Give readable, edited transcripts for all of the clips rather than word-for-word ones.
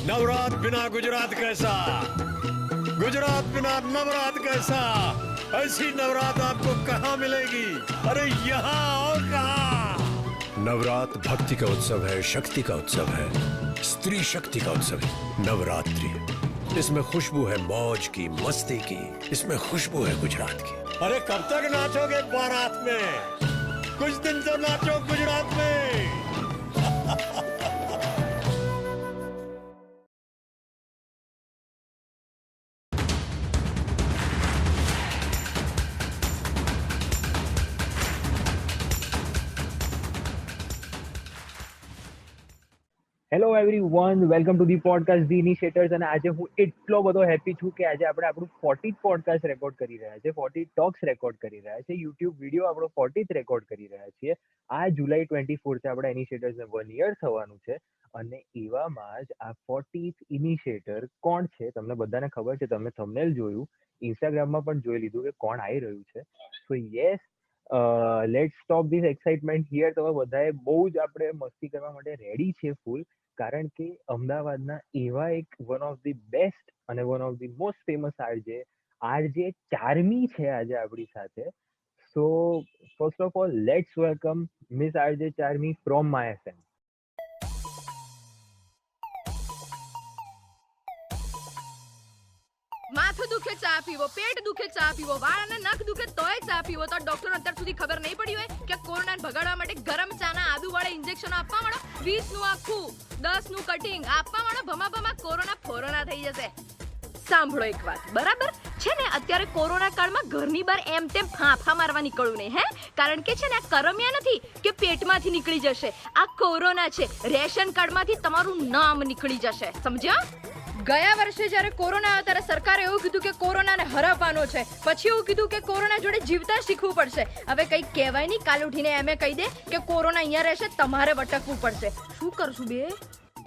नवरात बिना गुजरात कैसा, गुजरात बिना नवरात कैसा, ऐसी नवरात आपको कहाँ मिलेगी? अरे यहाँ और कहाँ? नवरात भक्ति का उत्सव है, शक्ति का उत्सव है, स्त्री शक्ति का उत्सव है नवरात्रि। इसमें खुशबू है मौज की, मस्ती की, इसमें खुशबू है गुजरात की। अरे कब तक नाचोगे बारात में? कुछ दिन तो नाचो गुजरात में। Hello everyone, welcome to the podcast the initiators. અને આજે હું એટલો બધો હેપી છું કે આજે આપણે આપણું 40th પોડકાસ્ટ રેકોર્ડ કરી રહ્યા છે, 40 ટોક્સ રેકોર્ડ કરી રહ્યા છે, યુટ્યુબ વિડીયો આપણો 40th રેકોર્ડ કરી રહ્યા છીએ. આ જુલાઈ 24 આપણા ઇનિશિએટર્સને 1 year થવાનું છે. અને એવામાં જ આ 40th ઇનિશિએટર કોણ છે તમને બધાને ખબર છે. તમે થંબનેલ જોયું, ઇન્સ્ટાગ્રામમાં પણ જોઈ લીધું કે કોણ આવી રહ્યું છે. સો yes, let's stop this excitement here. તમે બધાએ બહુ જ આપણે મસ્તી કરવા માટે રેડી છે ફૂલ, કારણ કે અમદાવાદના એવા એક વન ઓફ ધી બેસ્ટ અને one of the most famous RJ Charmi છે આજે આપણી સાથે. So first of all let's welcome miss RJ Charmi from my FM. માથું દુખે ચા પીવો, પેટ દુખે ચા પીવો, વાળ અને નખ દુખે તોય ચા પીવો. તો ડોક્ટર અત્યાર સુધી ખબર નહીં પડી હોય કે કોરોનાને ભગાડવા માટે ગરમ ચાના આદુવાળા ઇન્જેક્શન આપવા માંડો, 20 નું આખું 10 નું કટિંગ આપવા માંડો, ભમા કોરોના ફોરોના થઈ જશે. સાંભળો એક વાત, બરાબર છે ને? અત્યારે કોરોના કાળમાં ઘરની બહાર એમ તેમ ફાંફા મારવા નીકળવું નહીં, હે? કારણ કે છે ને, આ કરમિયા નથી કે પેટમાંથી નીકળી જશે. આ કોરોના છે, રેશન કાર્ડમાંથી તમારું નામ નીકળી જશે, સમજ્યા? ગયા વર્ષે જ્યારે કોરોના આવ્યો ત્યારે સરકારે એવું કીધું કે કોરોનાને હરાવવાનો છે, પછી એવું કીધું કે કોરોના જોડે જીવતા શીખવું પડશે. હવે કંઈક કહેવાય નહીં, કાલ ઉઠીને એમ કહી દે કે કોરોના અહીંયા રહેશે, તમારે વટકવું પડશે. શું કરશું બે?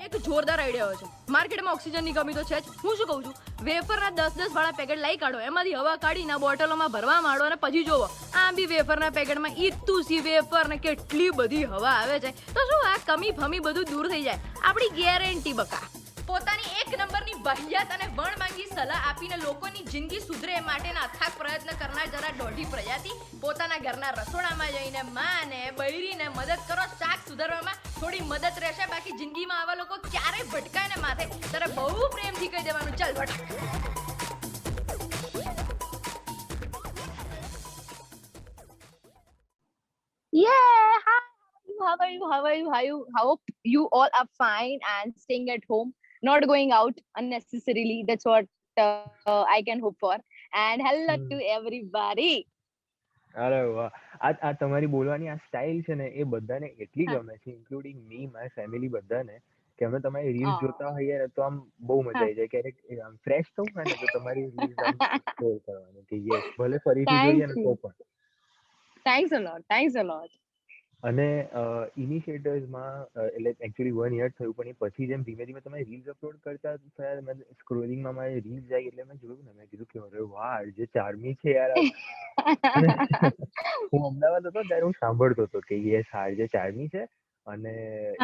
એક જોરદાર આઈડિયા છે. માર્કેટમાં ઓક્સિજનની કમી તો છે જ. હું શું કહું છું, વેફરના 10 વાળા પેકેટ લઈ કાઢો, એમાંથી હવા કાઢીને બોટલોમાં ભરવા માંડો, અને પછી જોવો આમ બી વેફરના પેકેટમાં ઈતુસી વેફર ને કેટલી બધી હવા આવે છે. તો શું આ કમી ફમી બધું દૂર થઈ જાય, આપણી ગેરંટી બકા. પોતાની એક નંબરની વાહિયાત અને વણમાંગી સલાહ આપીને લોકોની જિંદગી સુધરે એ માટેના અથાગ પ્રયત્ન કરનાર જરા દોઢી પ્રજાતિ પોતાના ઘરના રસોડામાં જઈને માને બૈરીને મદદ કરો. શાક સુધારવામાં થોડી મદદ રહેશે, બાકી જિંદગીમાં આવા લોકો ક્યારેય ભટકાય ને માથે ત્યારે બહુ પ્રેમથી કહી દેવાનું, ચાલ ભટક. Yeah, hi. How are you? Hope you all are fine and staying at home, not going out unnecessarily. That's what I can hope for. And hello to everybody. અરે વાહ, આ તમારી બોલવાની આ સ્ટાઇલ છે ને, એ બધાને એટલી ગમે છે, ઇન્ક્લુડિંગ મી, માય ફેમિલી, બધાને, કે અમે તમારી રીલ્સ જોતા હોઈએ ને તો આમ બહુ મજા આવી જાય. ક્યારેક આમ ફ્રેશ થવું હોય ને તો તમારી રીલ્સ આમ સ્ક્રોલ કરવાની કે યસ, ભલે ફરીથી જોઈએ ને તો પણ. Thanks a lot. અને ઇનિશિએટર્સમાં એટલે એકચ્યુઅલી 1 year થયું, પણ એ પછી જેમ ધીમે ધીમે તમે રીલ્સ અપલોડ કરતા થયા, મેં સ્ક્રોલિંગમાં મારી રીલ્સ આવી એટલે મેં જોયું ને, મેં કીધું કે અરે વાહ, જે ચાર્મી છે યાર. હું અમદાવાદ હતો ત્યારે હું સાંભળતો હતો કે યસ, જે ચાર્મી છે, અને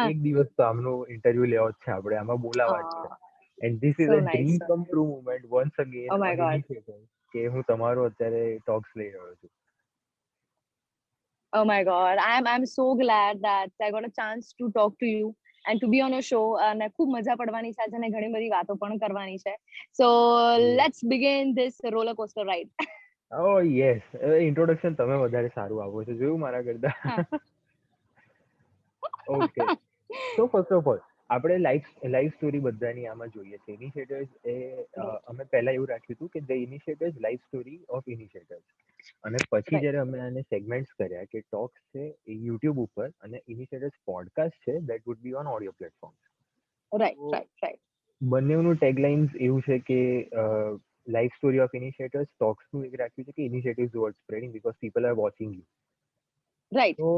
એક દિવસ તો આમનો ઇન્ટરવ્યુ લેવો જ છે આપણે, આમાં બોલાવા જ છે. And this is a dream come true moment once again કે હું તમારો અત્યારે ટોક્સ લઈ રહ્યો છું. Oh my God, I'm so glad that I got a chance to talk to you and to be on your show. અને ખૂબ મજા પડવાની છે અને ઘણી બધી વાતો પણ કરવાની છે. So let's begin this roller coaster ride. Oh yes, introduction તમે વધારે સારું આપો છો, જોયું મારા કરતા. Okay, so first of all આપણે લાઈફ સ્ટોરી બધાની આમાં જોઈએ છે. ઇનિશિએટર્સ એ અમે પહેલા એવું રાખ્યું હતું કે ધ ઇનિશિએટર્સ લાઈફ સ્ટોરી ઓફ ઇનિશિએટર્સ, અને પછી જ્યારે અમે આને સેગમેન્ટ્સ કર્યા કે ટોક્સ છે એ યુટ્યુબ ઉપર અને ઇનિશિએટર્સ પોડકાસ્ટ છે that would be on audio platform. Right. બંનેનું ટેગલાઇન્સ એવું છે કે લાઈફ સ્ટોરી ઓફ ઇનિશિએટર્સ, ટોક્સનું એક રાખ્યું છે કે initiatives towards spreading because people are watching you. Right. તો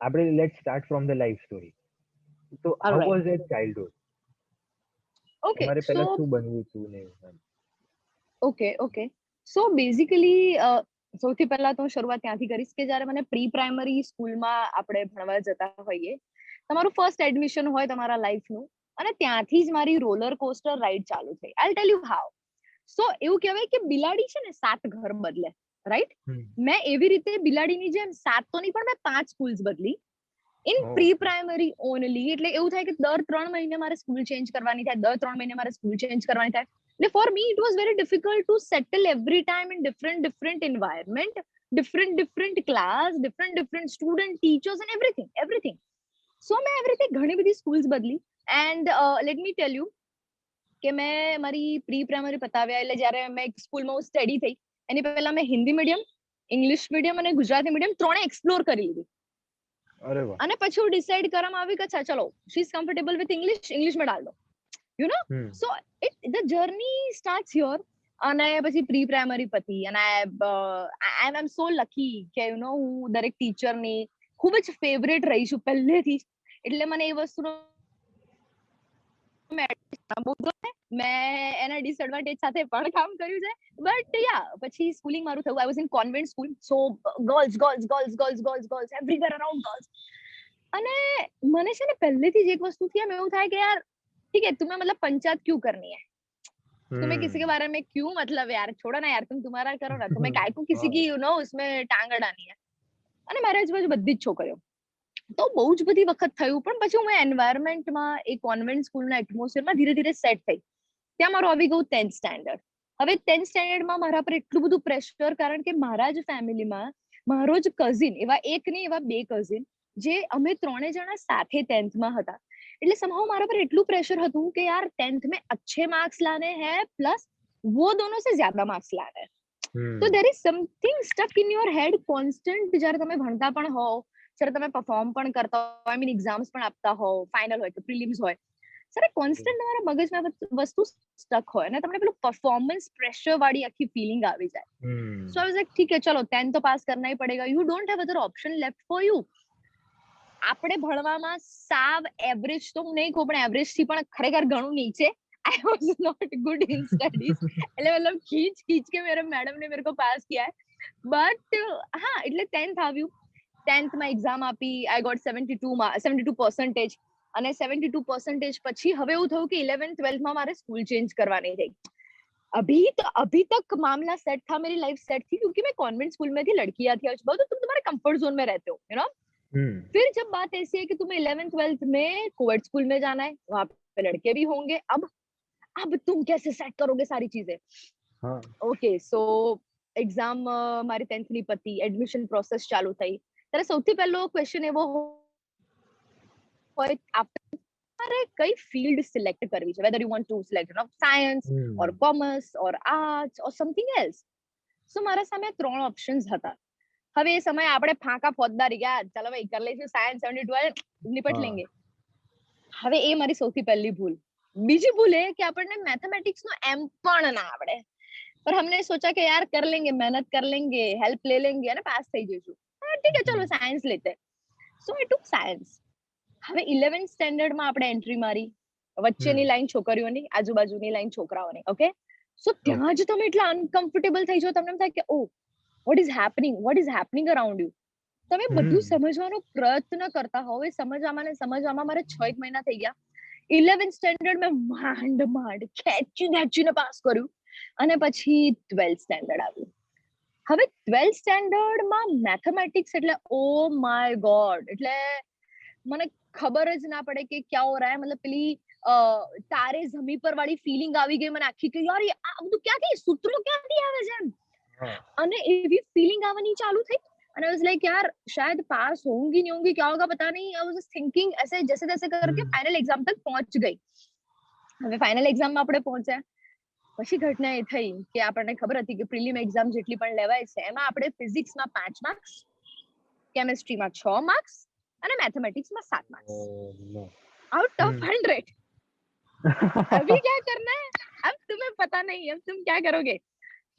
આપણે let's start from the life story. તો હાઉ વોઝ ધેટ ચાઇલ્ડહુડ? તમારે પહેલા શું બનવું હતું ને? ઓકે. સો બેઝિકલી સૌથી પહેલા તો હું શરૂઆત ત્યાંથી કરીશ કે જ્યારે મને પ્રી પ્રાઇમરી સ્કૂલમાં આપણે ભણવા જતા હોઈએ, તમારું ફર્સ્ટ એડમિશન હોય તમારા લાઈફનું, અને ત્યાંથી જ મારી રોલર કોસ્ટર રાઈડ ચાલુ થઈ. આઈ ટેલ યુ હાઉ. સો એવું કહેવાય કે બિલાડી છે ને 7 ઘર બદલે, રાઈટ? મેં એવી રીતે બિલાડીની જેમ 7 તો નહીં પણ મેં 5 સ્કૂલ્સ બદલી in Oh. Pre primary only. એટલે એવું થાય કે દર 3 મહિને મારે સ્કૂલ ચેન્જ કરવાની થાય, દર 3 મહિને મારે સ્કૂલ ચેન્જ કરવાની થાય. એટલે for me it was very difficult to settle every time in different environment, different class, different student, teachers and everything. So મેં એવી રીતે ઘણી બધી સ્કૂલ્સ બદલી. And let me tell you કે મેં મારી પ્રી પ્રાઇમરી પતાવ્યા એટલે જ્યારે મેં એક સ્કૂલમાં હું સ્ટડી થઈ એની પહેલા મેં હિન્દી મીડિયમ, ઇંગ્લિશ મીડિયમ અને ગુજરાતી મીડિયમ ત્રણે એક્સપ્લોર કરી લીધી. અરે વાહ. અને પછી હું ડિસાઈડ કરવામાં આવી કે અચ્છા ચલો she is comfortable with English में डाल दो, you know. So the journey starts here. અને પછી પ્રી પ્રાઇમરી પતી અને આઈ એમ સો લકી કે યુ નો હું દરેક ટીચરની ખૂબ જ ફેવરેટ રહી છું પહેલેથી જ. એટલે મને એ વસ્તુનો મેં એના ડિસએડવાન્ટેજ સાથે પણ કામ કર્યું છે. બટ યા પછી સ્કૂલિંગ મારું થયું. I was in convent school, so girls everywhere around girls. અને મને છે ને પહેલેથી જ એક વસ્તુ થી એમ એવું થાય કે યાર ठीक है तुम्हें मतलब पंचायत क्यों करनी है, तुम्हें किसी के बारे में क्यों मतलब यार छोड़ो ना यार तुम तुम्हारा करो ना, तुम्हें काय को किसी की यू नो उसमें टांग अड़ानी है. અને મારી આજુબાજુ બધી જ છોકરીઓ તો બહુ જ બધી વખત થયું. પણ પછી હું એન્વાયરમેન્ટમાં એ કોન્વેન્ટ સ્કૂલના એટમોસ્ફિયરમાં ધીરે ધીરે સેટ થઈ. ત્યાં મારું આવી ગયું 10th સ્ટેન્ડર્ડ. હવે 10th સ્ટેન્ડર્ડમાં મારા પર એટલું બધું પ્રેશર, કારણ કે મારા જ ફેમિલીમાં મારો જ કઝિન, એવા એક નહીં એવા 2 કઝિન, જે અમે 3 જણા સાથે 10th માં હતા. એટલે somehow મારા પર એટલું પ્રેશર હતું કે યાર 10th में अच्छे मार्क्स लाने हैं प्लस वो दोनों से ज्यादा मार्क्स लाने हैं. तो there is something stuck in your head constant. જ્યારે તમે ભણતા પણ હો, જ્યારે તમે પરફોર્મ પણ કરતા હો, આઈ મીન એક્ઝામ્સ પણ આપતા હો, ફાઇનલ હોય કે પ્રિલિમ્સ હોય, સર કોન્સ્ટન્ટ તમારા મગજમાં વસ્તુ સ્ટક હોય અને તમને પેલું પરફોર્મન્સ પ્રેશર વાળી આખી ફીલિંગ આવી જાય. સો આઈ વોઝ લાઈક ઠીક હે ચલો 10th તો પાસ करना ही पड़ेगा, you don't have other option left for you. આપણે ભણવામાં સાવ એવરેજ તો હું નહીં કહું પણ એવરેજ થી પણ ખરેખર ઘણું નીચે. I was not good in studies. એટલે મતલબ ખીચ કે મેરે મેડમ ને મેરે કો પાસ કિયા है. બટ હા એટલે 10th આવ્યું. 10th માં એક્ઝામ આપી, આઈ ગોટ 72% અને 72% પછી હવે એવું થયું કે 11th 12th માં મારે સ્કૂલ ચેન્જ કરવાની થઈ. अभी तक मामला सेट था, मेरी लाइफ सेट थी क्योंकि मैं कॉन्वेंट स्कूल में थी, लड़कियां थी, बहुत तो तुम तुम्हारे कंफर्ट जोन में रहते हो, यू नो. फिर जब बात ऐसी है कि तुम्हें 11th 12th में कोविड स्कूल में जाना है, वहां पे लड़के भी होंगे. अब तुम कैसे सेट करोगे सारी चीजें. हाँ. ओके સો એક્ઝામ મારી 10th ની પતી, એડમિશન પ્રોસેસ ચાલુ થઈ. ત્યારે સૌથી પહેલો ક્વેશ્ચન એવો હોય આપણે અરે કઈ ફિલ્ડ સિલેક્ટ કરવી છે, whether you want to select science or commerce or arts or something else. સો મારા સામે 3 ઓપ્શન્સ હતા. હવે એ સમયે આપણે ફાંકા ફોજદારી ગયા ચાલો ભાઈ કરી લઈશું સાયન્સ 72 નિપટ લેંગે. હવે એ મારી સૌથી પહેલી ભૂલ. બીજી ભૂલ એ કે આપણને મેથેમેટિક્સ નો એમ પણ ના આવડે, पर हमने सोचा कि यार कर लेंगे, मेहनत कर लेंगे, हेल्प ले लेंगे અને પાસ થઈ જઈશું. ઠીક है चलो साइंस लेते हैं. सो आई टुक साइंस. હવે 11th સ્ટેન્ડર્ડ માં આપણે એન્ટ્રી મારી. વચ્ચેની લાઈન છોકરીઓની, આજુબાજુની લાઈન છોકરાઓની. ઓકે સો ત્યાં જ તમે એટલા અનકમ્ફર્ટેબલ થઈ જાઓ, તમને એમ થાય કે ઓ what is happening around you. તમે બધું સમજવાનો પ્રયત્ન કરતા હો, એ સમજવામાં મારે 6 મહિના થઈ ગયા. 11th સ્ટેન્ડર્ડ મેં માંડ ખેંચીને પાસ કર્યું અને પછી 12th સ્ટેન્ડર્ડ આવ્યું. હવે 12th સ્ટેન્ડર્ડમાં મેથેમેટિક્સ એટલે ઓ માય ગોડ, એટલે મને ખબર જ ના પડે કે ક્યાં હો રહા હે. મતલબ પેલી તારે જમી પર વાળી ફીલિંગ આવી ગઈ મને આખી કે યાર આ બધું ક્યાંથી સૂત્રો ક્યાંથી આવે છે એમ. અને એવી ફીલિંગ આવવાની ચાલુ થઈ અને आई वाज लाइक यार शायद पास होंगी नहीं होंगी, क्या होगा पता नहीं. आई वाज जस्ट थिंकिंग ऐसे जैसे तैसे करके फाइनल एग्जाम तक पहुंच गई. હવે ફાઇનલ એક્ઝામમાં આપણે પહોંચ્યા પછી ઘટના એ થઈ કે આપણને ખબર હતી કે પ્રિલિમ એક્ઝામ જેટલી પણ લેવાય છે એમાં આપણે ફિઝિક્સમાં 5 માર્ક્સ, કેમિસ્ટ્રીમાં 6 માર્ક્સ અને મેથેમેટિક્સમાં 7 मार्क्स आउट ऑफ 100. अभी क्या करना है, अब तुम्हें पता नहीं, अब तुम क्या करोगे.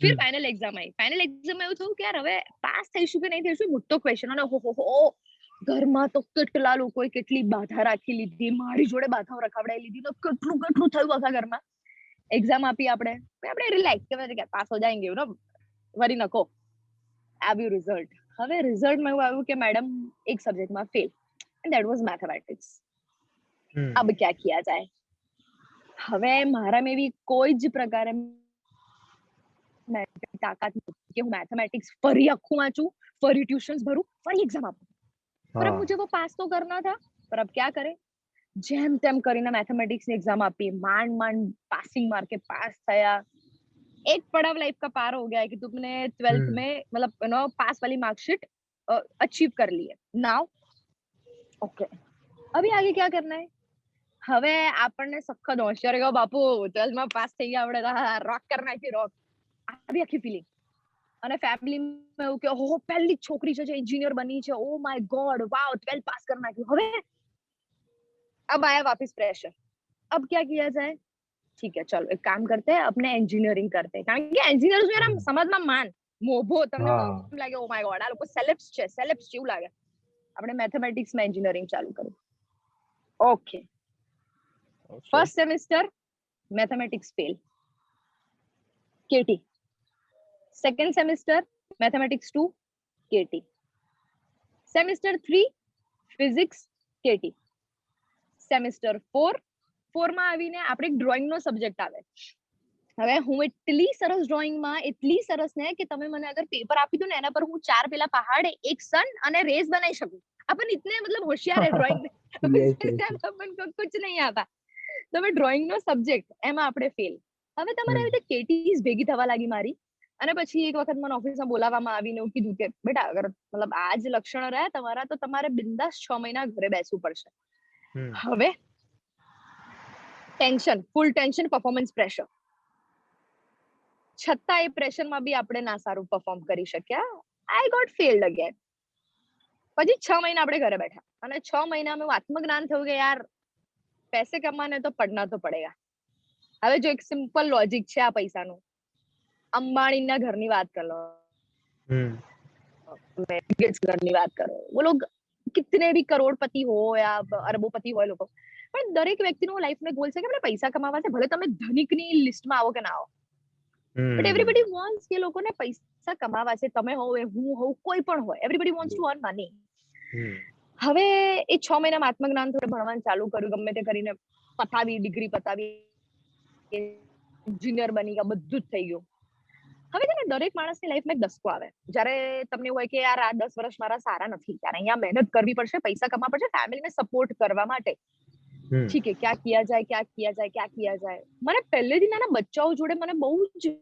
फिर फाइनल एग्जाम आई. फाइनल एग्जाम में એવું થયું કે યાર હવે પાસ થઈશું કે નહીં થઈશું મોટો ક્વેશ્ચન. અને હો ઘરમાં તો કેટલા લોકોએ કેટલી બાધા રાખી લીધી, મારી જોડે બાધાઓ રખાવડાવી લીધી, તો કેટલું થયું આખા ઘરમાં. એક્ઝામ આપી આપણે રિલેક્સ કે પાસ હો જાएंगे, નો વરી નકો. આવ્યું રિઝલ્ટ. હવે રિઝલ્ટમાં એવું આવ્યું કે મેડમ એક સબ્જેક્ટમાં fail, and that was mathematics. अब क्या किया जाए. હવે મારામાં એવી કોઈ જ પ્રકારે તાકાત નથી કે હું मैथमेटिक्स ફરી આખું વાંચું, ફરી ટ્યુશન્स ભરું, ફરી એક્ઝામ આપું. पर अब मुझे वो पास तो करना था, पर अब क्या करे, જેમ તેમ કરીને मैथमेटिक्स ની एग्जाम આપી, માંડ માંડ पासिंग मार के पास થયા. एक पड़ाव लाइफ का पार हो गया है कि तुमने 12th में मतलब यू नो पास वाली मार्कशीट अचीव कर ली है. नाउ ओके, अभी आगे क्या करना है? હવે આપણને સખત હોશિયાર ગયો બાપુ 12th માં પાસ થઈ ગયા આપણે રોક કરી નાખી રોક, આવી આખી ફીલિંગ. અને ફેમિલીમાં એવું કે ઓહો પહેલી છોકરી છે જે એન્જિનિયર બની છે, ઓ માય ગોડ વાવ 12 पास कर नाखी. હવે अब आया वापस प्रेशर, अब क्या किया जाए? ठीक है चलो एक काम करते हैं, अपने एंजिनियरिंग करते हैं, કારણ કે એન્જિનિયર શું એના સમાજમાં માન મોભો તમને એમ લાગે ઓ માય ગોડ આ લોકો સેલેબ્સ છે, સેલેબ્સ જેવું લાગે. આપણે મેથેમેટિક્સ માં એન્જિનિયરિંગ ચાલુ કર્યું. Okay, first semester mathematics fail, KT. Second semester mathematics 2 KT. Semester 3 physics KT. Semester 4 માં આવીને આપણે એક ડ્રોઈંગ નો સબ્જેક્ટ આવે. હવે હું એટલી સરસ ડ્રોઈંગ માં એટલી સરસ ને કે તમે મને અગર પેપર આપી દો ને એના પર હું 4 પેલા પહાડ, એક સન અને રેસ બનાવી શકું. अपन इतने मतलब होशियार है ड्राइंग में, अपन को कुछ नहीं आता. तो मैं ड्राइंग નો સબ્જેક્ટ એમાં આપણે ફેલ. હવે તમારે આવી રીતે કેટીઝ ભેગી થવા લાગી મારી. અને પછી એક વખત મને ઓફિસમાં બોલાવવામાં આવીને એવું કીધું કે બેટા અગર મતલબ આ જ લક્ષણો રહ્યા તમારા તો તમારે બિંદાસ 6 મહિના ઘરે બેસવું પડશે. હવે ટેન્શન, ફૂલ ટેન્શન, પરફોર્મન્સ પ્રેશર. છતાં એ પ્રેશરમાં બી આપણે ના સારું પરફોર્મ કરી શક્યા. I got failed again. પછી 6 મહિના આપણે ઘરે બેઠા અને 6 મહિનામાં આત્મજ્ઞાન થયું કે યાર પૈસે કમાને તો પડના તો પડેગા. હવે જો એક સિમ્પલ લોજિક છે આ પૈસાનું. અંબાણીના ઘરની વાત कर लो, गेट्स ઘરની વાત કરો, वो लोग कितने भी करोड़पति हो या अरबोपति હોય લોકો, પણ દરેક વ્યક્તિનો લાઈફનો ગોલ છે કે આપણે પૈસા કમાવા છે, ભલે તમે ધનિકની લિસ્ટમાં આવો કે ના આવો. બટ એવરીબડી વોન્ટ્સ કે લોકોને પૈસા કમાવા છે, તમે હો હું હોઉં કોઈ પણ હોય, everybody wants to earn money. હવે એ 6 મહિનામાં આત્મજ્ઞાન થોડું ભણવાનું ચાલુ કર્યું, ગમે તે કરીને પતાવી, ડિગ્રી પતાવી, એન્જિનિયર બની ગયા, બધું જ થઈ ગયું. હવે છે ને દરેક માણસની લાઈફમાં એક દસકો આવે જ્યારે તમને હોય કે યાર આ 10 વર્ષ મારા સારા નથી, ત્યારે અહીંયા મહેનત કરવી પડશે, પૈસા કમાવા પડશે, ફેમિલીને સપોર્ટ કરવા માટે. ઠીક હે, ક્યાં કિયા જાય, ક્યાં કિયા જાય, ક્યાં કિયા જાય. મને પહેલેથી નાના બચ્ચાઓ જોડે મને બહુ જ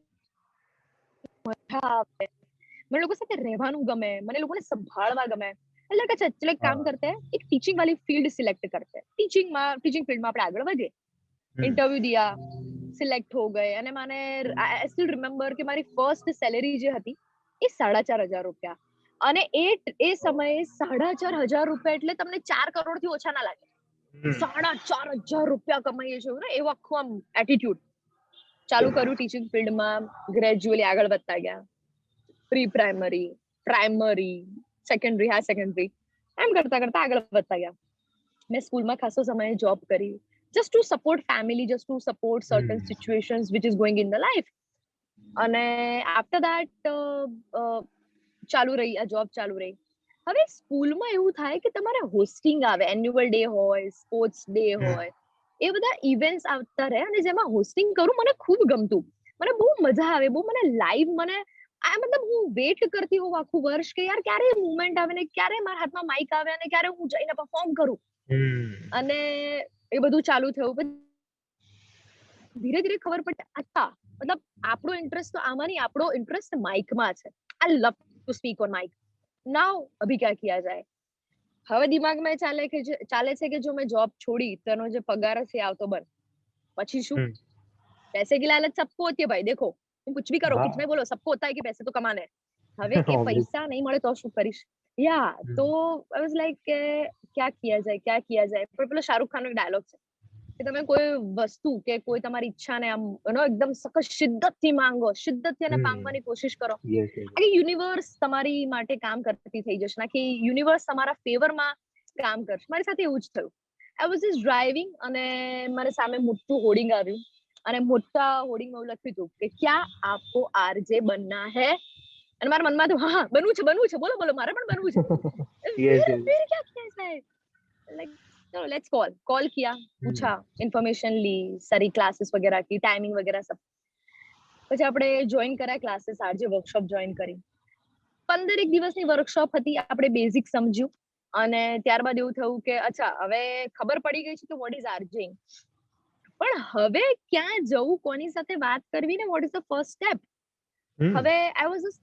મજા આવે, મને લોકો સાથે રહેવાનું ગમે, મને લોકોને સંભાળવા ગમે. એટલે કે ચલો એક કામ કરતે હૈ, એક ટીચિંગ વાલી ફીલ્ડ સિલેક્ટ કરતે હૈ. ટીચિંગ ફીલ્ડમાં આપણે આગળ વધીએ. ઇન્ટરવ્યુ દિયા, સિલેક્ટ હો ગए અને મને આઈ સ્ટીલ રિમેમ્બર કે મારી ફર્સ્ટ સેલેરી જે હતી એ 4,500 રૂપિયા. અને એ સમયે 4,500 રૂપિયા એટલે તમને 4 કરોડથી ઓછા ના લાગે. 4,500 રૂપિયા કમાઈએ છીએ ને, એવો આખું આમ એટીટ્યુડ. ચાલુ કર્યું ટીચિંગ ફિલ્ડમાં, ગ્રેજ્યુઅલી આગળ વધતા ગયા. Pre primary, primary, secondary, higher secondary, એમ કરતા કરતા આગળ વધતા ગયા. મેં સ્કૂલમાં ખાસો સમય જોબ કરી, just to support family, just to support certain situations which is going in the life. અને after that ચાલુ રહી આ જોબ ચાલુ રહી. હવે સ્કૂલમાં એવું થાય કે તમારે હોસ્ટિંગ આવે, એન્યુઅલ ડે હોય, સ્પોર્ટ્સ ડે હોય, એ બધા ઇવેન્ટ્સ આવતા રહે અને જેમાં હોસ્ટિંગ કરું મને ખૂબ ગમતું, મને બહુ મજા આવે, બહુ મને લાઈવ મને આ મતલબ હું વેટ કરતી હોઉં આખું વર્ષ કે યાર ક્યારે મુવમેન્ટ આવે ને ક્યારે મારા હાથમાં માઇક આવે અને ક્યારે હું જઈને પરફોર્મ કરું. અને એ બધું ચાલુ થયું. ધીરે ધીરે ખબર પડી અચ્છા મતલબ આપણો ઇન્ટરેસ્ટ તો આમાં નહીં, આપણો ઇન્ટરેસ્ટ માઇકમાં છે. I love to speak on mic. Now અભી ક્યા કિયા જાય? હવે દિમાગમાં ચાલે છે કે જો મેં જોબ છોડી તેનો જે પગાર છે આવતો બંધ, પછી શું? पैसे की लालच सबको होती है भाई, देखो तुम कुछ भी करो, कुछ नहीं बोलो, सबको होता है कि पैसे तो कमाने हैं. હવે એ પૈસા નહીં મળે તો શું કરીશ? યા તો આઈ વોઝ લાઈક કે क्या किया जाए, क्या किया जाए. પણ પેલો શાહરુખ ખાનનો એક ડાયલોગ છે કે તમે કોઈ વસ્તુ કે કોઈ તમારી ઈચ્છાને આમ એકદમ સખત શિદ્દતથી માંગો, શિદ્દતથી એને પામવાની કોશિશ કરો, આખી યુનિવર્સ તમારી માટે કામ કરતી થઈ જશે, આખી યુનિવર્સ તમારા ફેવરમાં કામ કરશે. મારી સાથે એવું જ થયું. આઈ વોઝ જસ્ટ ડ્રાઇવિંગ અને મારી સામે મોટું હોર્ડિંગ આવ્યું અને મોટા હોર્ડિંગમાં એવું લખ્યું હતું કે ક્યાં આપકો આરજે બનના હે. અને મારા મનમાં તો હા બનવું છે, બોલો બોલો મારે પણ બનવું છે. फिर क्या किया जाए? लाइक चलो लेट्स कॉल किया, पूछा, इन्फॉर्मेशन ली, सारी क्लासेस वगैरह की, टाइमिंग वगैरह सब. પછી આપણે જોઈન કર્યા ક્લાસીસ, આરજે વર્કશોપ જોઈન કરી. 15 દિવસની વર્કશોપ હતી, આપણે બેઝિક સમજ્યું અને ત્યારબાદ એવું થયું કે અચ્છા હવે ખબર પડી ગઈ છે કે વોટ ઇઝ આરજેઇંગ, પણ હવે ક્યાં જવું, કોની સાથે વાત કરવી ને what is the first step. હવે આઈ વોઝ જસ્ટ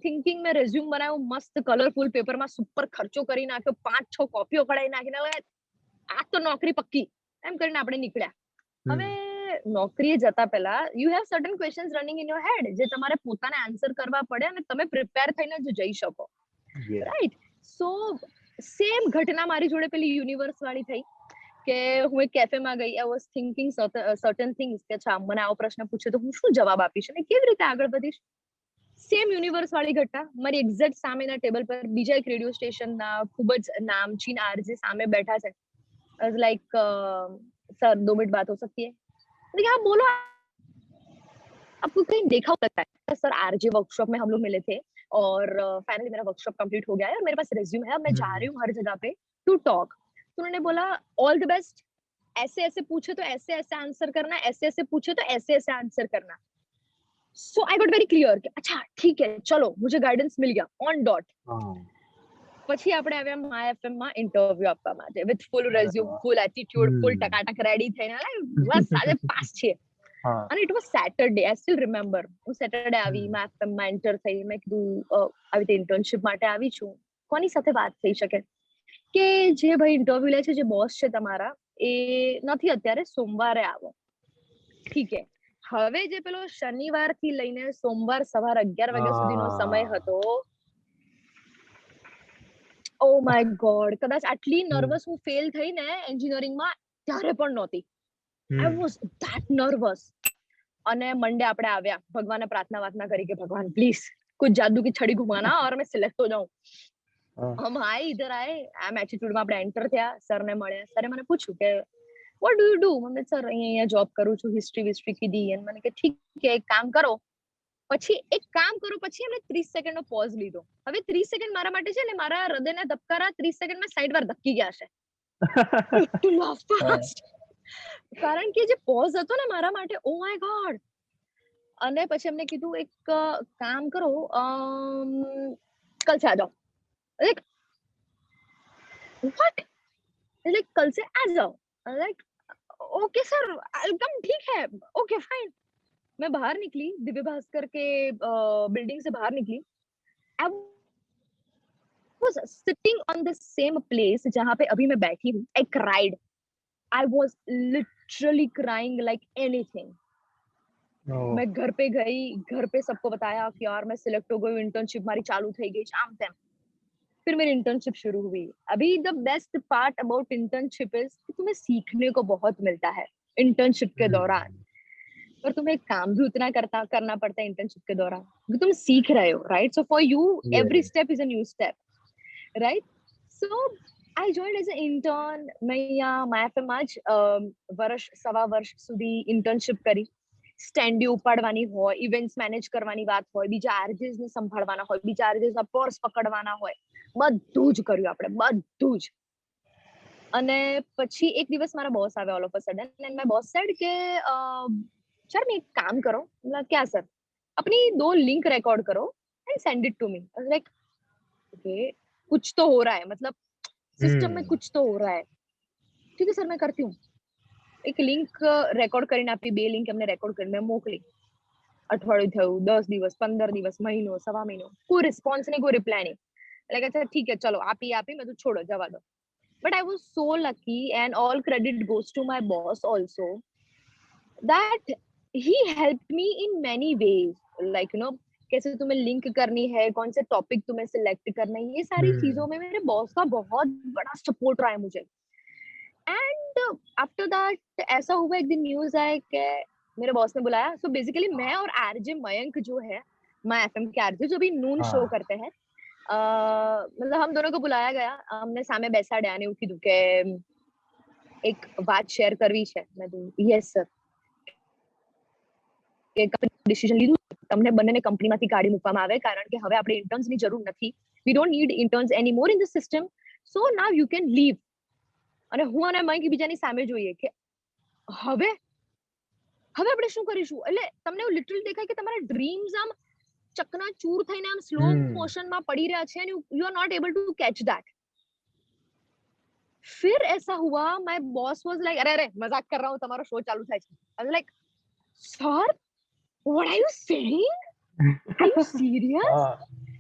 થિંકિંગ મેં રેઝ્યુમ બનાવ્યું મસ્ત કલરફુલ પેપરમાં, સુપર ખર્ચો કરી નાખ્યો, 5-6 કોપીઓ કઢાઈ નાખીને આ તો નોકરી પક્કી એમ કરીને આપણે નીકળ્યા. હવે નોકરીએ જતા પહેલા you have certain questions running in your head, જે તમારે પોતાને આન્સર કરવા પડે અને તમે પ્રિપેર થઈને જ જઈ શકો, રાઈટ. સો સેમ ઘટના મારી જોડે પેલી યુનિવર્સ વાળી થઈ કે હું એક કેફેમાં ગઈ, I was thinking certain things કે અચ્છા મને આવો પ્રશ્ન પૂછે તો હું શું જવાબ આપીશ અને કેવી રીતે આગળ વધીશ. સેમ યુનિવર્સ વાળી ઘટના મારી એક્ઝેક્ટ સામેના ટેબલ પર બીજા એક રેડિયો સ્ટેશનના ખૂબ જ નામચીન આરજે સામે बैठा છે. I was like sir 2 minute बात हो सकती है. मैंने कहा बोलो, आपको कहीं देखा हो लगता है. सर आरजे वर्कशॉप में हम लोग मिले थे और फाइनली मेरा वर्कशॉप कंप्लीट हो गया है और मेरे पास रिज्यूम है, अब मैं जा रही हूँ हर जगह पे टू टॉक. तो उन्होंने बोला ऑल द बेस्ट, ऐसे ऐसे पूछे तो ऐसे ऐसे आंसर करना, ऐसे ऐसे पूछे तो ऐसे ऐसे आंसर करना. सो आई गॉट वेरी क्लियर कि अच्छा ठीक है चलो मुझे गाइडेंस मिल गया ऑन डॉट. પછી આપણે આવ્યા માય એફએમ માં ઇન્ટરવ્યુ આપવા માટે with full resume, full attitude, full ટકાટક રેડી થઈને બસ આજે પાસ છે. અને it was Saturday, I still remember. હું સેટરડે આવી, માય એફએમ માં એન્ટર થઈ. મેં કીધું આવી રીતે ઇન્ટર્નશિપ માટે આવી છું, કોની સાથે વાત થઈ શકે. કે જે ભાઈ ઇન્ટરવ્યુ લે છે, જે બોસ છે તમારા, એ નથી અત્યારે, સોમવારે આવો. ઠીક છે. હવે જે પેલો શનિવાર થી લઈને સોમવાર સવાર 11 વાગ્યા સુધીનો સમય હતો, ઓ માય ગોડ, કદાચ આટલી નર્વસ હું ફેલ થઈ ને એન્જિનિયરિંગમાં ત્યારે પણ નહોતી. I was that nervous. અને મંડે આપણે આવ્યા, ભગવાનને પ્રાર્થના કરી કે ભગવાન પ્લીઝ कुछ जादू की छड़ी घुमाना और मैं सिलेक्ट हो जाऊं. हम आए, इधर आए, एम एटीट्यूड में આપણે એન્ટર થયા, સરને મળ્યા. સરે મને પૂછ્યું કે what do you do? મને સર અહીંયા જોબ કરું છું, હિસ્ટ્રી કીધી. અને મને કે ઠીક છે એક કામ કરો, પછી એમને 30 સેકન્ડ નો પોઝ લીધો. હવે 30 સેકન્ડ મારા માટે છે ને, મારા હૃદયના ધબકારા 30 સેકન્ડમાં 60 વાર ધબકી ગયા છે. કારણ કે જે પોઝ હતો ને મારા માટે, ઓ માય ગોડ. અને પછી એમને કીધું એક કામ કરો, कल से आ जाओ. लाइक व्हाट, लाइक कल से आ जाओ. Like okay sir I will come, ठीक है ओके फाइन. मैं बाहर निकली, दिव्य भास्कर के बिल्डिंग से बाहर निकली. I was sitting on the same place जहां पे अभी मैं बैठी हूँ. I cried, I was literally crying like anything. मैं घर पे गई, घर पे सबको बताया कि यार मैं सिलेक्ट हो गई, इंटर्नशिप हमारी चालू થઈ ગઈ છે, આમ તેમ. फिर मेरी इंटर्नशिप शुरू हुई. अभी the best part about internship is कि तुम्हें सीखने को बहुत मिलता है इंटर्नशिप के दौरान, और तुम्हें काम भी उतना करना पड़ता है इंटर्नशिप के दौरान, क्योंकि तुम सीख रहे हो, right. So for you every step is a new step, right. So I joined as a intern. मैं यहाँ માયફેમ જ વર્ષ સવા વર્ષ સુધી ઇન્ટર્નશિપ કરી. સ્ટેન્ડી ઉપાડવાની હોય, ઇવેન્ટ્સ મેનેજ કરવાની વાત હોય, બીજા આરજેસ ને સંભાળવાના હોય, બીજા આરજેસ ના પર્સ પકડવાના હોય, બધું જ કર્યું આપણે, બધું જ. અને પછી એક દિવસ મારા બોસ આવ્યા all of a sudden, and my boss said કે सर मैं एक काम करो. मतलब क्या सर? अपनी 2 लिंक रिकॉर्ड करो and send it to me. Like okay, कुछ तो हो रहा है, मतलब सिस्टम में कुछ तो हो रहा है. ठीक है सर मैं करती हूँ. એક લિંક રેકોર્ડ કરીને આપી, 2 લિંક એમને રેકોર્ડ કરીને મોકલી. અઠવાડિયું થયું, 10 દિવસ, 15 દિવસ, મહિનો, સવા મહિનો, કોઈ રિસ્પોન્સ નહીં, કોઈ રિપ્લાય નહીં. એટલે કે ઠીક છે ચલો આપી, મેં તો છોડો જવા દો. But I was so lucky and all credit goes to my boss also, that he helped me in many ways. Like you know, कैसे तुम्हें लिंक करनी है, कौन से टॉपिक तुम्हें सिलेक्ट करना है, ये सारी चीजों में मेरे बॉस का बहुत बड़ा सपोर्ट रहा है मुझे. एंड आफ्टर दैट ऐसा हुआ, एक दिन न्यूज आया कि मेरे बॉस ने बुलाया. सो बेसिकली मैं और आरजे मयंक जो है, माय एफएम के आरजे जो भी नून शो करते हैं, मतलब हम दोनों को बुलाया गया. हमने સામે બેસાડ્યા અને એવું કીધું કે એક વાત શેર કરવી છે. મેં કીધું યસ સર. કે કંપની ડિસિઝન લીધું, તમને બંનેને કંપનીમાંથી કાઢી મૂકવામાં આવે, કારણ કે હવે આપણે ઇન્ટર્ન્સની જરૂર નથી. We don't need interns એનીમોર in the system, so now you can live. અને હું અને મયંક બીજાની સામે જોઈએ કે હવે આપણે શું કરીશું. એટલે તમને એવું લિટરલી દેખાય કે તમારા ડ્રીમ્સ આમ ચકનાચૂર થઈને આમ સ્લો મોશનમાં પડી રહ્યા છે and you are not able to catch that. फिर ऐसा हुआ, my boss was like, अरे मजाक कर रहा हूँ, तुम्हारा शो चालू था. I was like, sir, what are you saying? Are you serious?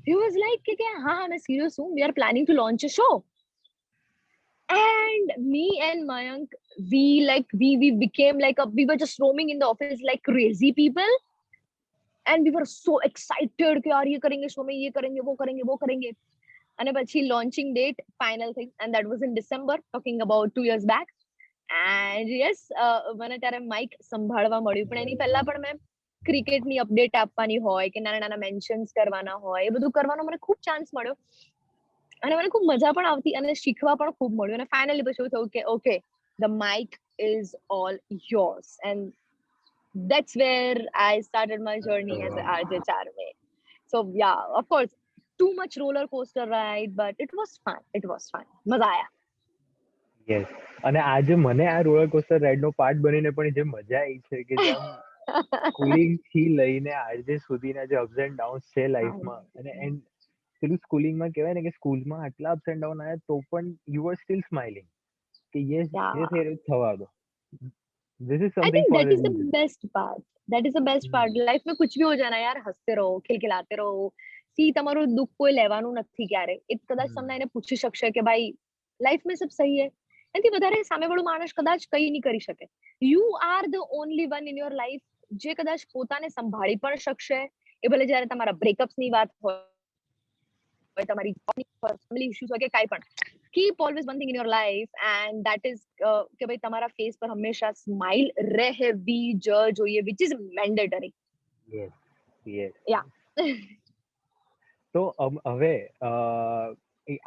He was like, कि हाँ मैं serious हूँ. We are planning to launch a show. And me and Mayank, we became like we were just roaming in the office like crazy people. And we were so excited कि यार ये करेंगे show में, ये करेंगे, वो करेंगे, वो करेंगे. અને પછી લોન્ચિંગ ડેટ ફાઇનલ થઈ and that was in December, talking about 2 years back. And yes, મને ત્યારે માઇક સંભાળવા મળ્યું, પણ એની પહેલા પણ મેં ક્રિકેટની અપડેટ આપવાની હોય કે નાના નાના મેન્શન્સ કરવાના હોય, એ બધું કરવાનો મને ખૂબ ચાન્સ મળ્યો અને મને ખૂબ મજા પણ આવતી અને શીખવા પણ ખૂબ મળ્યું. અને ફાઇનલી પછી એવું થયું કે okay, the mic is all yours. And that's where I started my journey as a RJ Charme. So yeah, of course, too much roller coaster ride, but it was fun. મજા આયા. Yes. અને આજે મને આ roller coaster ride નો part બનીને પણ જે મજા આવી છે કે જેમ સ્કૂલિંગ થી લઈને આજે સુધીના જે અપ્સ એન્ડ ડાઉન્સ છે લાઈફમાં, અને પેલું સ્કૂલિંગમાં કહેવાય ને કે સ્કૂલમાં આટલા અપ્સ એન્ડ ડાઉન આવ્યા તો પણ યુ આર સ્ટીલ સ્માઇલિંગ કે યસ જે થઈ રહ્યું થવા દો. This is I something think for that a is the reason. best part. That is the best part. Life में कुछ भी हो जाना यार, હસતે રહો, ખિલખિલાતે રહો. સી તમારું દુઃખ કોઈ લેવાનું નથી ક્યારે. એ કદાચ તમને એને પૂછી શકશે કે ભાઈ લાઈફ में सब सही है. એનાથી વધારે સામેવાળો માણસ કદાચ કંઈ નહીં કરી શકે. You are the only one in your life જે કદાચ પોતાને સંભાળી પણ શકશે. એ ભલે જ્યારે તમારા બ્રેકઅપ્સની વાત હોય, તમારી ફેમિલી ઇશ્યુઝ હોય કે કાંઈ પણ. Keep always one thing in your life, and that is કે ભાઈ તમારા ફેસ પર હંમેશા સ્માઇલ રહેવી જ જોઈએ, which is mandatory. Yes. Yeah. તો હવે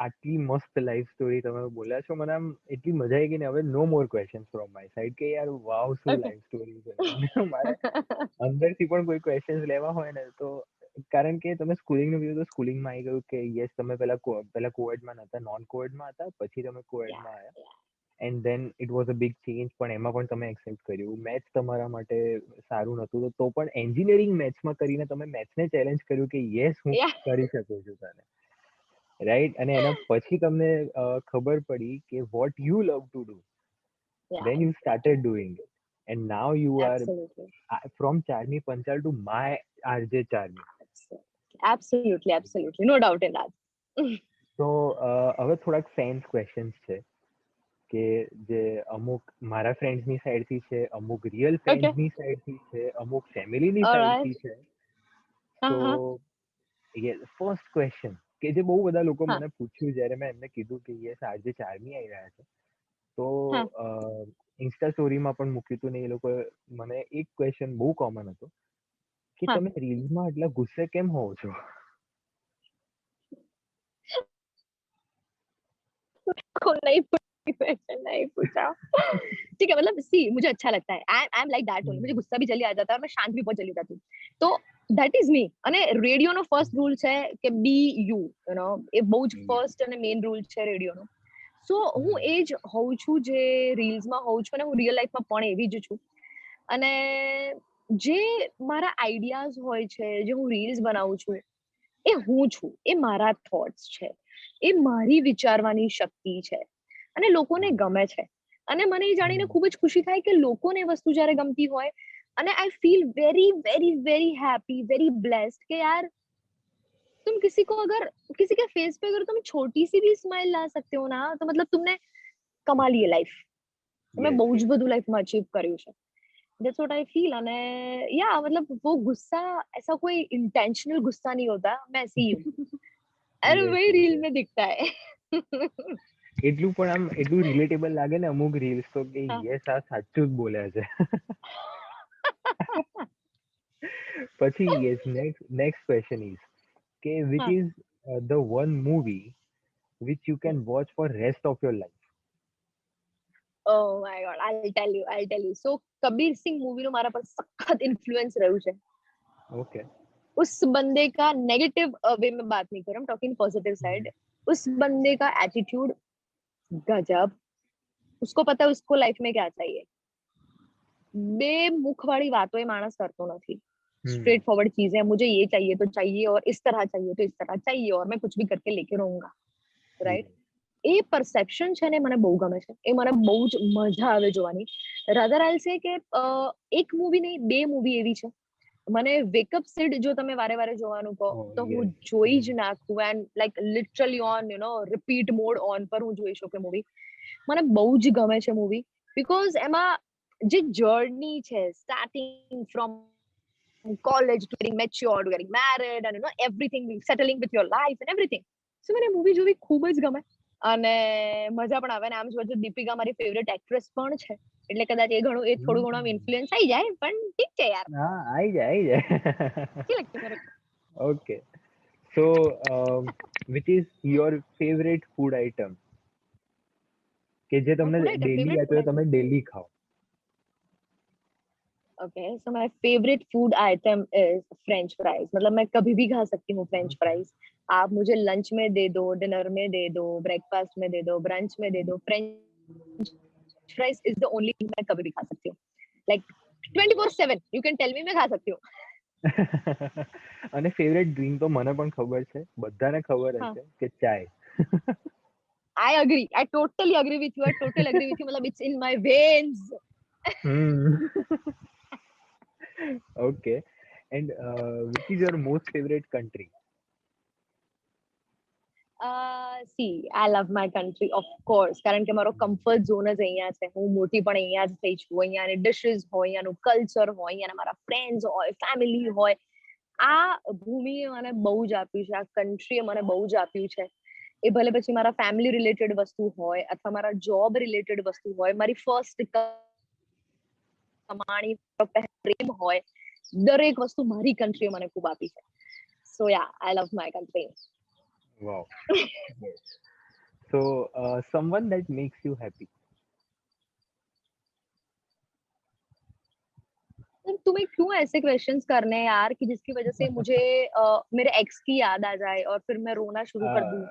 આટલી મસ્ત લાઈફ સ્ટોરી તમે બોલ્યા છો, મને આમ એટલી મજા આવી ગઈ ને હવે નો મોર ક્વેશ્ચન્સ ફ્રોમ માય સાઈડ કે યાર વાવ શું લાઈફ સ્ટોરી છે. મારે અંદરથી પણ કોઈ ક્વેશ્ચન્સ લેવા હોય ને તો, કારણ કે તમે સ્કૂલિંગનું કીધું તો સ્કૂલિંગમાં આવી ગયું કે યસ તમે પેલા કોએડમાં નતા, નોન કોએડમાં હતા, પછી તમે કોએડમાં આવ્યા and then it was a big change, પણ એમાં પણ તમે એક્સેપ્ટ કર્યું. મેથ્સ તમારા માટે સારું નતું તો પણ એન્જિનિયરિંગ મેથ્સમાં કરીને તમે મેથ્સને ચેલેન્જ કર્યું કે યસ હું કરી શકું છું તને, રાઈટ. અને એના પછી તમને ખબર પડી કે what you love to do, then you started doing it and now you are from Charmi Panchal to my RJ Charmi. Absolutely, no doubt in that. તો હવે થોડાક ફેન્સ ક્વેશ્ચન્સ છે કે જે અમુક મારા ફ્રેન્ડ્સની સાઈડથી છે, અમુક રિયલ ફ્રેન્ડ્સની સાઈડથી છે, અમુક ફેમિલીની સાઈડથી છે. તો યસ, ફર્સ્ટ ક્વેશ્ચન કે જે બહુ બધા લોકો મને પૂછ્યું જ્યારે મેં એમને કીધું કે યસ આજે ચાર્મી આવી રહ્યા છે, તો ઇન્સ્ટા સ્ટોરીમાં પણ મૂક્યું હતું ને એ લોકો મને એક ક્વેશ્ચન બહુ કોમન હતો કે તમે રીલ્સમાં એટલા ગુસ્સે કેમ હોવ છો? नहीं पूछा. ठीक है, मतलब सी मुझे अच्छा लगता है. I am like that only. मुझे गुस्सा भी जल्दी आ जाता है और मैं शांत भी बहुत जल्दी जाती हूँ. तो that is me. અને રેડિયોનો ફર્સ્ટ રૂલ છે કે બી યુ, યુ નો, એ બહુ જ ફર્સ્ટ અને મેઇન રૂલ છે રેડિયોનો. સો હું એ જ હોઉં છું જે રીલ્સમાં હોઉં છું, અને હું રિયલ લાઈફમાં પણ એવી જ છું. અને જે મારા આઈડિયાઝ હોય છે, જે હું રીલ્સ બનાવું છું, એ હું છું, એ મારા થોટ્સ છે, એ મારી વિચારવાની શક્તિ છે અને લોકોને ગમે છે. અને મને એ જાણીને ખૂબ જ ખુશી થાય કે લોકોને વસ્તુ જ્યારે ગમતી હોય, અને I feel very very very happy, very blessed कि यार तुम किसी को अगर किसी के फेस पे अगर तुम छोटी सी भी स्माइल ला सकते हो ना, तो मतलब तुमने कमा ली है लाइफ. તમે બહુ જ બધું લાઈફમાં અચીવ કર્યું છે. That's what I feel. અને या मतलब वो गुस्सा ऐसा कोई इंटेंशनल गुस्सा नहीं होता. मैं ऐसी हूँ. अरे वही रील में दिखता है. એટલું પણ આમ એટલું રિલેટેબલ લાગે ને અમુક રીલ્સ તો કે યસ આ સાચું જ બોલ્યા છે. પછી યસ નેક્સ્ટ ક્વેશ્ચન ઇઝ કે which is the one movie which you can watch for rest of your life? Oh my god, I'll tell you. So Kabir Singh movie નો મારા પર સખત ઇન્ફ્લુએન્સ રહ્યું છે. Okay. उस बंदे का नेगेटिव वे में बात नहीं कर रहा हूँ, टॉकिंग पॉजिटिव साइड. उस बंदे का एटीट्यूड गजब. उसको पता है उसको लाइफ में क्या चाहिए. બે મુખવાળી વાતો એ માણસ કરતો નથી. स्ट्रेट फॉरवर्ड चीजें, मुझे ये चाहिए तो चाहिए और इस तरह चाहिए तो इस तरह चाहिए और मैं कुछ भी करके लेके रहूंगा, રાઈટ. એ પરસેપ્શન છે ને મને બહુ ગમે છે, એ મને બહુ જ મજા આવે જોવાની. રાધર આઈલ સે કે એક મૂવી નહીં, બે મૂવી એવી છે. મને વેકઅપ સિડ જો તમે વારે વારે જોવાનું કહો તો હું જોઈ જ નાખું, and like literally on repeat mode on પર હું જોઈ શકું મૂવી. મને બહુ જ ગમે છે મૂવી, બીકોઝ એમાં જે જર્ની છે, starting from college to getting matured to getting married and everything, settling with your life and everything. So મને મૂવી જોવી ખૂબ જ ગમે અને મજા પણ આવે. ને આમ જોવા તો દીપિકા મારી ફેવરેટ એક્ટ્રેસ પણ છે, એટલે કદાચ એ થોડું ઘણું ઇન્ફ્લુઅન્સ આવી જાય, પણ ઠીક છે યાર. હા, આવી જાય. Okay, so which is your favorite food item કે જે તમને ડેલી આપે તમે ડેલી ખાઓ? Okay, so my favourite food item is French fries. मतलब मैं कभी भी खा सकती हूँ फ्रेंच फ्राइज. आप मुझे लंच में दे दो, डिनर में दे दो, ब्रेकफास्ट में दे दो, ब्रंच में दे दो, French fries is the only thing मैं कभी भी खा सकती हूँ. Like 24/7 you can tell me, मैं खा सकती हूँ. અને ફેવરેટ ડ્રિંક તો મને પણ ખબર છે, બધાને ખબર હશે કે ચાય. I agree. I totally agree with you. I totally agree with you. मतलब it's in my veins. Okay. And which is your most favorite country? See, I love my country, of course. કારણ કે મારો comfort zone જ અહીંયા છે. હું મોટી પણ અહીંયા જ થઈ છું. અહીંયાની ડિશિસ હોય, અહીંયાનું કલ્ચર હોય, અહીંયાના મારા ફ્રેન્ડ્સ હોય, ફેમિલી હોય. આ ભૂમિએ મને બહુ જ આપ્યું છે, આ કન્ટ્રીએ મને બહુ જ આપ્યું છે. એ ભલે પછી મારા ફેમિલી રિલેટેડ વસ્તુ હોય અથવા મારા જોબ રિલેટેડ વસ્તુ હોય, મારી ફર્સ્ટ કમાણી, પ્રેમ હોય, દરેક વસ્તુ મારી કન્ટ્રીએ મને ખૂબ આપી છે. So yeah, I love my country. Wow. So someone that makes you happy? तुम्हें क्यों ऐसे क्वेश्चंस करने यार कि जिसकी वजह से मुझे मेरे एक्स की याद आ जाए और फिर मैं रोना शुरू कर दूं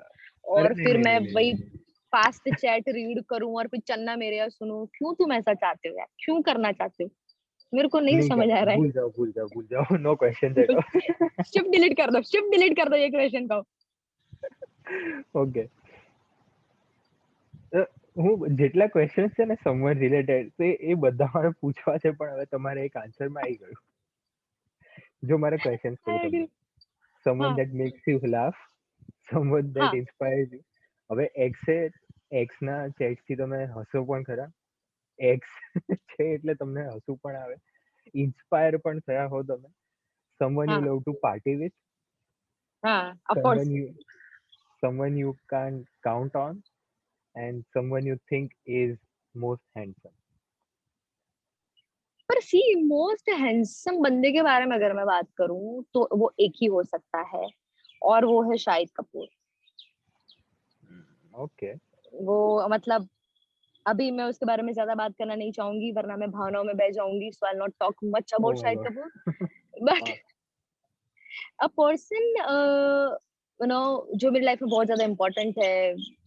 और फिर मैं वही पास्ट चैट रीड करूं और फिर चन्ना मेरे यहाँ सुनूं? क्यों तुम ऐसा चाहते हो यार? क्यों करना चाहते हो? मेरे को नहीं समझ आ रहा है. भूल जाओ. नो क्वेश्चन देगा. शिफ्ट डिलीट कर दो ये क्वेश्चन का. ओके, હું જેટલા ક્વેશ્ચન્સ છે ને સમવન રિલેટેડ, તો એ બધા મારે પૂછવા છે, પણ હવે તમારે એક આન્સરમાં આવી ગયું. જો મારે ક્વેશ્ચન્સ કરું તમને, someone that makes you laugh, someone that inspires you. હવે એક્સ ના ચેટ થી તમે હસો પણ ખરા, એક્સ છે એટલે તમને હસવું પણ આવે, ઇન્સ્પાયર પણ થયા હો તમે, someone you love to party with, someone you can count on, and someone you think is most handsome. पर सी, मोस्ट हैंडसम बंदे के बारे में अगर मैं बात करूं तो वो एक ही हो सकता है, और वो है शाहिद कपूर. ओके. वो मतलब अभी मैं उसके बारे में ज्यादा बात करना नहीं चाहूंगी, वरना मैं भावनाओं में बह जाऊंगी. So I will not talk much about Shahid Kapoor. But a person जो मेरी लाइफ में बहुत ज्यादा इम्पोर्टेंट है,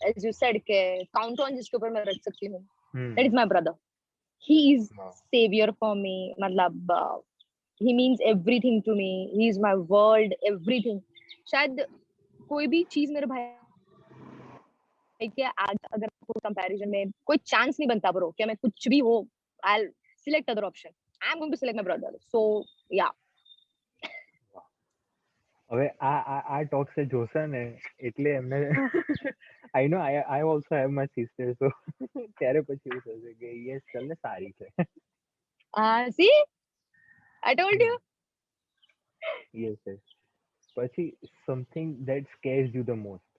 एज यू सेड के काउंट ऑन जिसके ऊपर मैं रख सकती हूँ, that is my brother. He is savior for me. मतलब he means everything to me. He is my world, everything. शायद कोई भी चीज मेरे भाई के आज अगर कंपैरिजन में कोई चांस नहीं बनता ब्रो कि मैं कुछ भी हो, I'll select other option. I'm going to select my brother. So yeah. હવે આ ટોક से જોશે ને એટલે એમને I know I also have my sister, so ત્યારે પછી એવું થશે કે યસ ચાલ ને સારી છે. See, I told you. Yes. પછી something that scares you the most?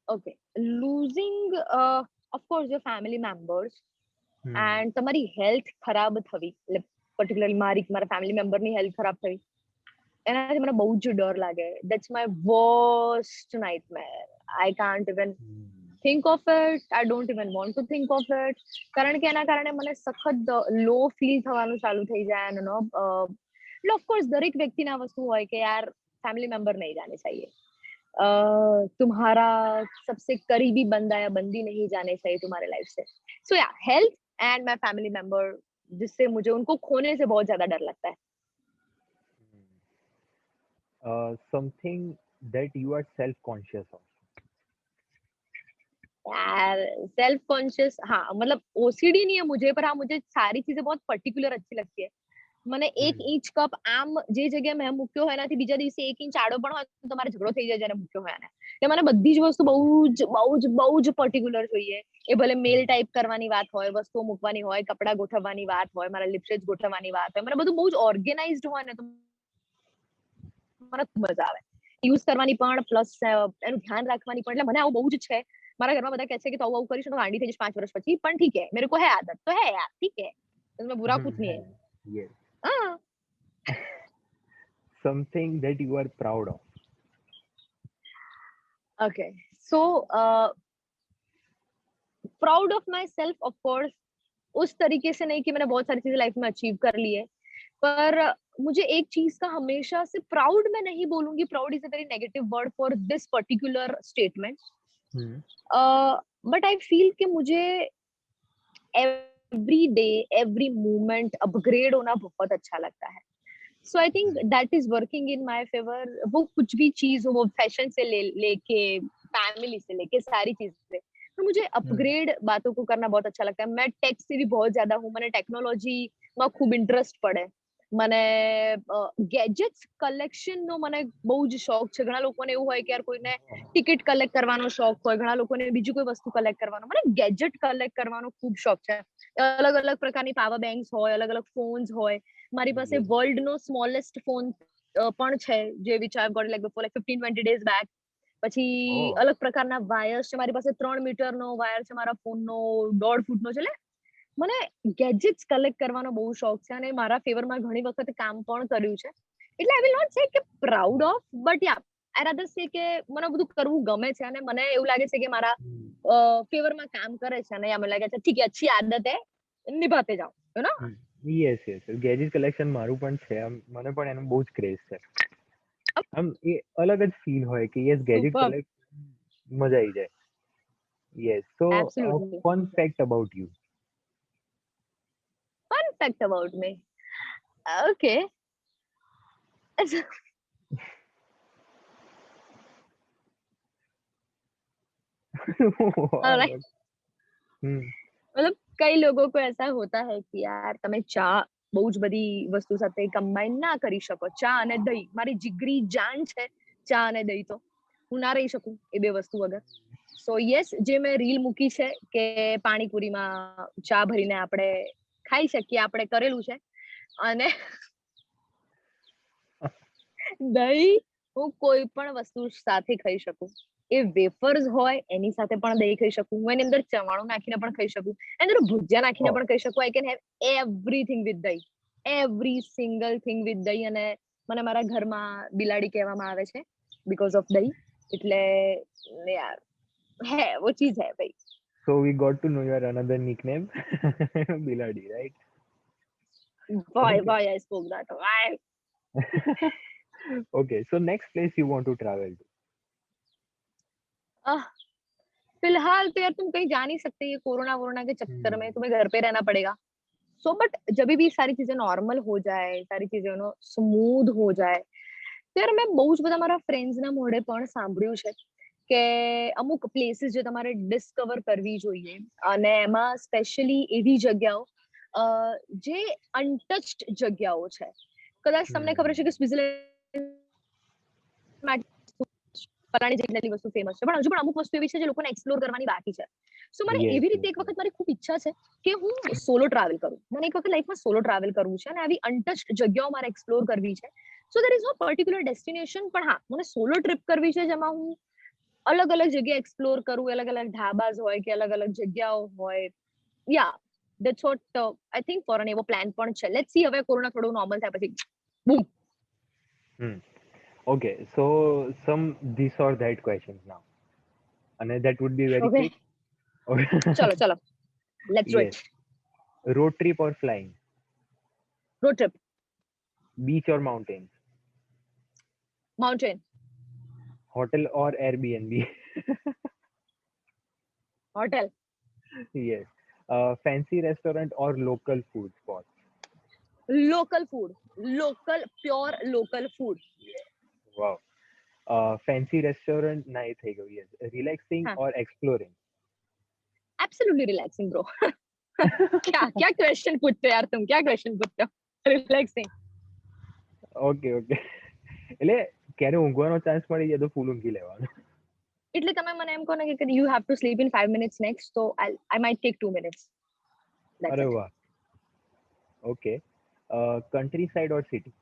Okay, losing of course your family members and તમારી હેલ્થ ખરાબ થવી, particularly મારા ફેમિલી મેમ્બર ની હેલ્થ ખરાબ થવી, એનાથી મને બહુ જ ડર લાગે. That's my worst nightmare. I can't even think of it. I don't even want to think of it. કારણ કે એના કારણે મને સખત લો ફીલ થવાનું ચાલુ થઈ જાય. એટલે ઓફકોર્સ દરેક વ્યક્તિના વસ્તુ હોય કે યાર ફેમિલી મેમ્બર નહીં જાને चाहिए, तुम्हारा सबसे करीबी बंदा या बंदी नहीं जाने चाहिए तुम्हारे लाइफ से. सो या, health and my family member, जिससे मुझे उनको खोने से बहुत ज्यादा डर लगता है. Something that you are self-conscious of. यार सेल्फ कॉन्शियस, हाँ मतलब ओसीडी नहीं है मुझे, पर हाँ मुझे सारी चीजें बहुत पर्टिकुलर अच्छी लगती है. મને 1 ઇંચ કપ આમ જે જગ્યાએ મેં મૂક્યો હોય એનાથી બીજા દિવસે 1 ઇંચ આડો પણ હોય તો તમારે ઝઘડો થઈ જાય જ્યારે મૂક્યો હોય એને. કે મને બધી જ વસ્તુ બહુ જ પર્ટિક્યુલર જોઈએ. એ ભલે મેલ ટાઈપ કરવાની વાત હોય, વસ્તુઓ મૂકવાની હોય, કપડા ગોઠવવાની વાત હોય, મારા લિપસ્ટિક ગોઠવવાની વાત હોય, મને બધું બહુ જ ઓર્ગેનાઇઝ્ડ હોય ને તો મને ખૂબ મજા આવે યુઝ કરવાની પણ, પ્લસ એનું ધ્યાન રાખવાની પણ. એટલે મને આવું બહુ જ છે. મારા ઘરમાં બધા કહે છે કે તું આવું કરીશ તો ગાંડી થઈ જઈશ 5 વર્ષ પછી, પણ ઠીક है, मेरे को है आदत तो है यार, ठीक है, इसमें बुरा कुछ नहीं है. Yes. हाँ. Something that you are proud of. Okay, so proud of my self of course. उस तरीके से नहीं कि मैंने बहुत सारी चीजें लाइफ में अचीव कर ली है, पर मुझे एक चीज का हमेशा से प्राउड मैं नहीं बोलूंगी, proud is a very negative word for this particular statement, but I feel कि मुझे every day every moment upgrade होना बहुत अच्छा लगता है. So I think that is working in my favour. वो कुछ भी चीज हो, वो फैशन से लेके फैमिली से लेके सारी चीजें, तो मुझे अपग्रेड बातों को करना बहुत अच्छा लगता है. मैं टेक से भी बहुत ज्यादा हूँ, मैंने टेक्नोलॉजी में खूब इंटरेस्ट પડે. મને ગેજેટ્સ કલેક્શન નો મને બહુ જ શોખ છે. ઘણા લોકોને એવું હોય કે યાર કોઈને ટિકિટ કલેક્ટ કરવાનો શોખ હોય, ઘણા લોકોને બીજી કોઈ વસ્તુ કલેક્ટ કરવાનો. મને ગેજેટ કલેક્ટ કરવાનો ખૂબ શોખ છે. અલગ અલગ પ્રકારની પાવર બેંક્સ હોય, અલગ અલગ ફોન્સ હોય. મારી પાસે વર્લ્ડ નો સ્મોલેસ્ટ ફોન પણ છે, જે which I got like before like 15-20 days back. પછી અલગ પ્રકારના વાયર્સ છે મારી પાસે. 3 મીટરનો વાયર છે મારા ફોનનો, 1.5 ફૂટનો છે. એટલે મને ગેજેટ્સ કલેક્ટ કરવાનો બહુ શોખ છે અને મારા ફેવરમાં ઘણી વખત કામ પણ કર્યું છે. એટલે આઈ વિલ નોટ સે કે proud of, but yeah I rather સે કે મને બધું કરવું ગમે છે અને મને એવું લાગે છે કે મારા ફેવરમાં કામ કરે છે અને મને લાગે છે ઠીક છે, अच्छी आदत है, નિભાતે જાઓ, you know. Yes yes, gadget collection મારું પણ છે. મને પણ એનો બહુ જ ક્રેઝ છે. આમ એ અલગ જ ફીલ હોય કે યસ ગેજેટ કલેક્ટ, મજા આવી જાય. Yes. So Absolutely. Fun fact about you. Fun fact about me. Okay. Alright. मतलब कई लोगों को ऐसा होता है कि यार તમે ચા બહુ જ બધી વસ્તુ સાથે કમ્બાઈન ના કરી શકો. ચા અને દહીં મારી જીગરી જાન છે. ચા અને દહીં તો હું ના રહી શકું એ બે વસ્તુ વગર. સો યસ, જે મેં રીલ મૂકી છે કે પાણીપુરીમાં ચા ભરીને આપણે ખાઈ શકીએ, આપણે કરેલું છે. અને દહીં હું કોઈ પણ વસ્તુ સાથે ખાઈ શકું. એ વેફર્સ હોય એની સાથે પણ દહીં ખાઈ શકું. હું એની અંદર ચવાણું નાખીને પણ ખાઈ શકું, એની અંદર ભુજિયા નાખીને પણ ખાઈ શકું. I can have everything with દહીં, એવરી સિંગલ થિંગ વિથ દહીં. અને મને મારા ઘરમાં બિલાડી કહેવામાં આવે છે બીકોઝ ઓફ દહીં. એટલે યાર હે वो चीज है भाई. So we got to know your another nickname, Biladi, right? Why I spoke that. Why? Okay, so next place you want to travel to? फिलहाल तो यार तुम कहीं जा नहीं सकते, ये कोरोना वोरोना के चक्कर में तुम्हें घर पे रहना पड़ेगा. सो बट जब भी सारी चीजें नॉर्मल हो जाए, सारी चीजें नो સ્મૂધ हो जाए, તો યાર મેં બહુ જ બધા મારા ફ્રેન્ડ્સના મોઢે પણ સાંભળ્યું છે કે અમુક પ્લેસીસ જે તમારે ડિસ્કવર કરવી જોઈએ. અને એમાં સ્પેશિયલી એવી જગ્યાઓ જે અનટચ્ડ જગ્યાઓ છે. કદાચ તમને ખબર છે કે સ્વિટ્ઝરલેન્ડ ફલાણી જગ્યાની વસ્તુ ફેમસ છે, પણ હજુ પણ અમુક વસ્તુ એવી છે જે લોકોને એક્સપ્લોર કરવાની બાકી છે. સો મને એવી રીતે એક વખત મારી ખૂબ ઈચ્છા છે કે હું સોલો ટ્રાવેલ કરું. મને એક વખત લાઈફમાં સોલો ટ્રાવેલ કરવું છે અને આવી અનટચ્ડ જગ્યાઓ મારે એક્સપ્લોર કરવી છે. So there is no particular destination, પણ હા મને સોલો ટ્રીપ કરવી છે જેમાં હું અલગ અલગ જગ્યા એક્સપ્લોર કરું. અલગ અલગ ઢાબાસ હોય કે અલગ અલગ જગ્યાઓ હોય. Yeah that's what I think for an એવો પ્લાન પણ છે. લેટ્સ સી હવે કોરોના થોડું નોર્મલ થાય પછી બૂમ. Okay, so some this or that questions now, and that would be very Okay. quick. Okay. ચલો ચલો, let's do Yes. It. Road trip or flying? Road trip. Beach or mountains? Mountain. hotel or Airbnb? Hotel. Yes. Fancy restaurant or local food spot? Local food. Local, pure local food. Wow. Fancy restaurant ના એ થઈ ગયું. Yes. Relaxing હા. or exploring? Absolutely relaxing bro. क्या क्या question पूछते हो यार तुम, क्या क्वेश्चन पूछते हो? रिलैक्सिंग. Okay okay. એટલે ક્યારે ઊંઘવાનો ચાન્સ મળી જાય તો ફૂલ ઊંઘી લેવાનું. એટલે તમે મને એમ કહો ને કે you have to sleep in 5 minutes next, so I might take 2 minutes. That's અરે it. વાહ. Okay. Country side or city?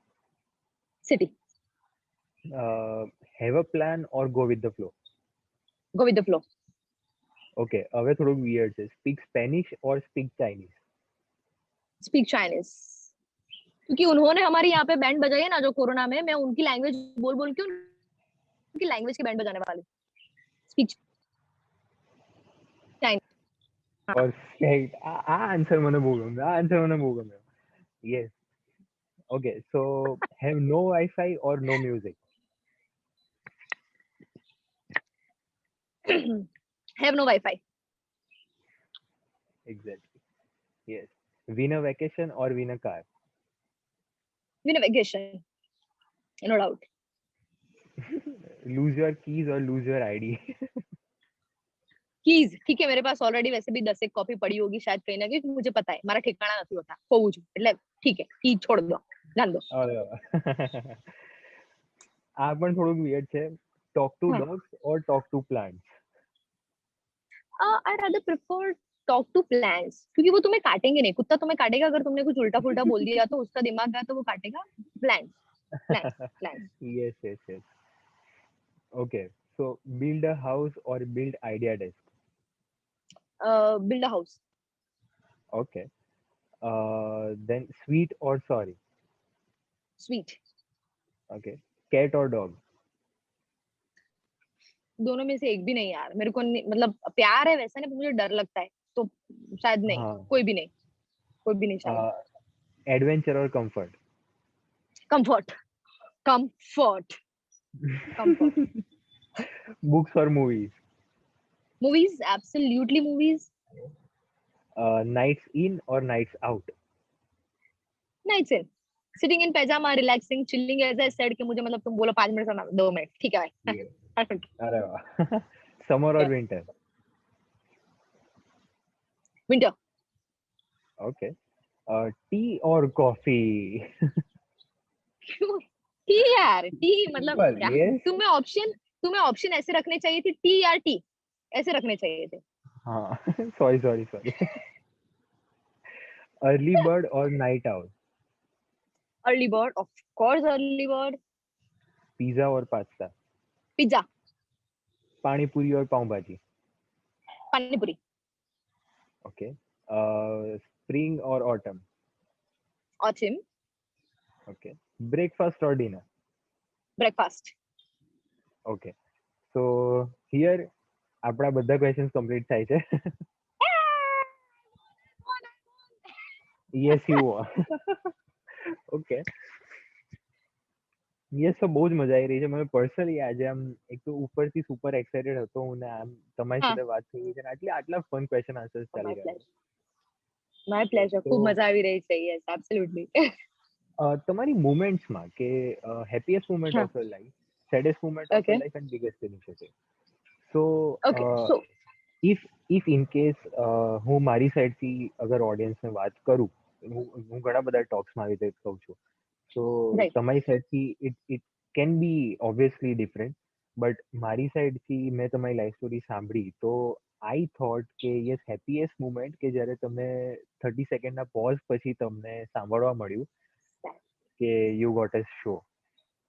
City. Have a plan or go with the flow? Go with the flow. Okay, હવે થોડુંક weird છે. Speak Spanish ઓર speak Chinese? Speak Chinese. क्योंकि उन्होंने हमारी यहाँ पे बैंड बजाई है ना जो कोरोना में, मैं उनकी लैंग्वेज बोल बोल के उनकी लैंग्वेज की बैंड बजाने वाली. Speak Chinese. પરફેક્ટ. આ આન્સર મને બહુ ગમ્યો. આ આન્સર મને બહુ ગમ્યો. Yes. Okay, so have no Wi-Fi or no music? Have no Wi-Fi. Exactly. Yes. Win a vacation or win a car? Win a vacation. No doubt. Lose your keys और lose your ID? Keys ठीक है, मेरे पास already वैसे भी 10 एक copy पड़ी होगी शायद कहीं ना कहीं, मुझे पता है मारा ठिकाना नहीं होता खोऊं છું એટલે ठीक है, कीज छोड़ दो, जान दो. અરે વાહ. આ પણ થોડુંક વિયર્ડ છે. ટોક ટુ હા. Dogs or talk to plants? I rather prefer talk to plants, क्योंकि वो तुम्हें काटेंगे नहीं. कुत्ता तुम्हें काटेगा अगर तुमने कुछ उल्टा फुल्टा बोल दिया तो उसका दिमाग गया तो वो काटेगा. Plants. Plants. Plants. Yes, yes, yes. Okay, so build a house or build idea desk? Build a house. Okay. Then sweet or sorry? Sweet. Okay. Cat or dog? दोनों में से एक भी नहीं यार, मेरे को मतलब प्यार है वैसा नहीं, पर मुझे डर लगता है तो शायद नहीं. हाँ. कोई भी नहीं, कोई भी नहीं शायद. Adventure or comfort? Comfort. Comfort. Comfort. Books or movies? Movies, absolutely movies. Nights in or nights out? Nights in. Sitting in pyjama, relaxing, chilling, as I said कि मुझे मतलब तुम बोलो 5 मिनट का 2 मिनट ठीक है भाई. Yes. I don't care. अरे वाह. Summer or Yeah. winter? Winter. Okay. Tea or coffee? क्यों टी यार, टी मतलब Well, क्या? yes. तुम्हें ऑप्शन ऐसे रखने चाहिए थे, टी या टी ऐसे रखने चाहिए थे. हाँ. Sorry. Early bird or night owl? Early bird, of course early bird. Pizza or pasta? Pizza. पानी पूरी और पाव भाजी? पानी पूरी. Okay. Spring or autumn? Autumn. Okay. Breakfast or dinner? Breakfast. Okay. So here આપણા બધા questions complete થાય છે. Yes, you are. Okay. Yes, so બહુ જ મજા આવી રહી છે. મને પર્સનલી આજે આમ એક તો ઉપરથી સુપર એક્સાઇટેડ હતો હું ને આમ તમારી હા. સાથે વાત થઈ છે ને આટલા ફન ક્વેશ્ચન આન્સર્સ ચાલી રહ્યા છે. My pleasure. તો ખૂબ મજા આવી રહી છે. Yes, absolutely. તમારી મોમેન્ટ્સમાં કે હેપીએસ્ટ મોમેન્ટ હા. Of your life, saddest moment of Okay. Your life and biggest initiative. So Okay, so if in case હું મારી સાઈડથી અગર ઓડિયન્સને વાત કરું, હું ઘણા બધા ટોક્સમાં આવી રીતે કહું છું, સો Right. તમારી સાઈડથી it can be obviously different, but મારી સાઈડથી મેં તમારી લાઈફ સ્ટોરી સાંભળી તો આઈ થોટ કે યસ હેપીએસ્ટ મુમેન્ટ કે જ્યારે તમે 30 સેકન્ડના પોઝ પછી તમને સાંભળવા મળ્યું કે you got a show.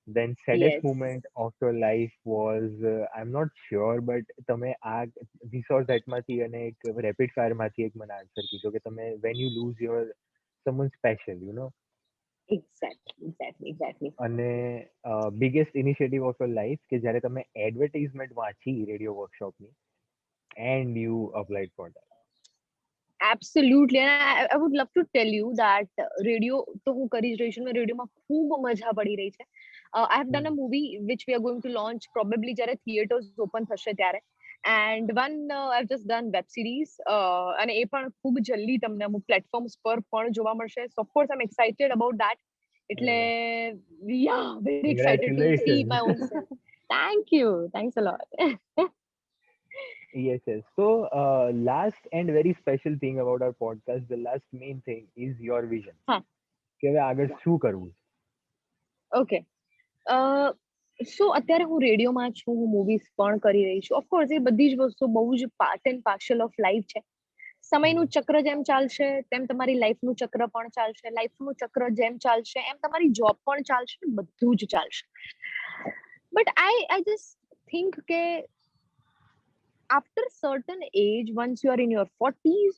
Then saddest yes. moment of your life was I'm not sure but તમે આ this or that માંથી અને એક રેપિડ ફાયર માંથી એક મને આન્સર કીધો કે તમે when you lose your someone special you know. Exactly. અને biggest initiative of your life કે જ્યારે તમે એડવર્ટાઇઝમેન્ટ વાંચી રેડિયો વર્કશોપની and you applied for that. Absolutely I would love to tell you that radio તો હું કરી જ રહી છું, રેડિયોમાં ખૂબ મજા પડી રહી છે. I have done a movie which we are going to launch probably જ્યારે theaters open થશે ત્યારે, and one I've just done web series, અને એ પણ ખૂબ જલ્દી તમને અમુક પ્લેટફોર્મ્સ પર પણ જોવા મળશે. So of course I'm excited about that. એટલે yeah, very excited to see my own self. Thank you, thanks a lot. Yes, yes. So, last and very special thing about our podcast, the last main thing is your vision. હા. કે હવે આગળ શું કરવું? Okay, સો અત્યારે હું રેડિયોમાં છું, હું મૂવીઝ પણ કરી રહી છું. ઓફકોર્સ એ બધી જ વસ્તુ બહુ જ part and parcel of life છે. સમયનું ચક્ર જેમ ચાલશે તેમ તમારી લાઈફનું ચક્ર પણ ચાલશે, લાઈફનું ચક્ર જેમ ચાલશે એમ તમારી જોબ પણ ચાલશે, બધું જ ચાલશે. બટ આઈ જસ્ટ થિંક કે after certain age, once you are in your 40s,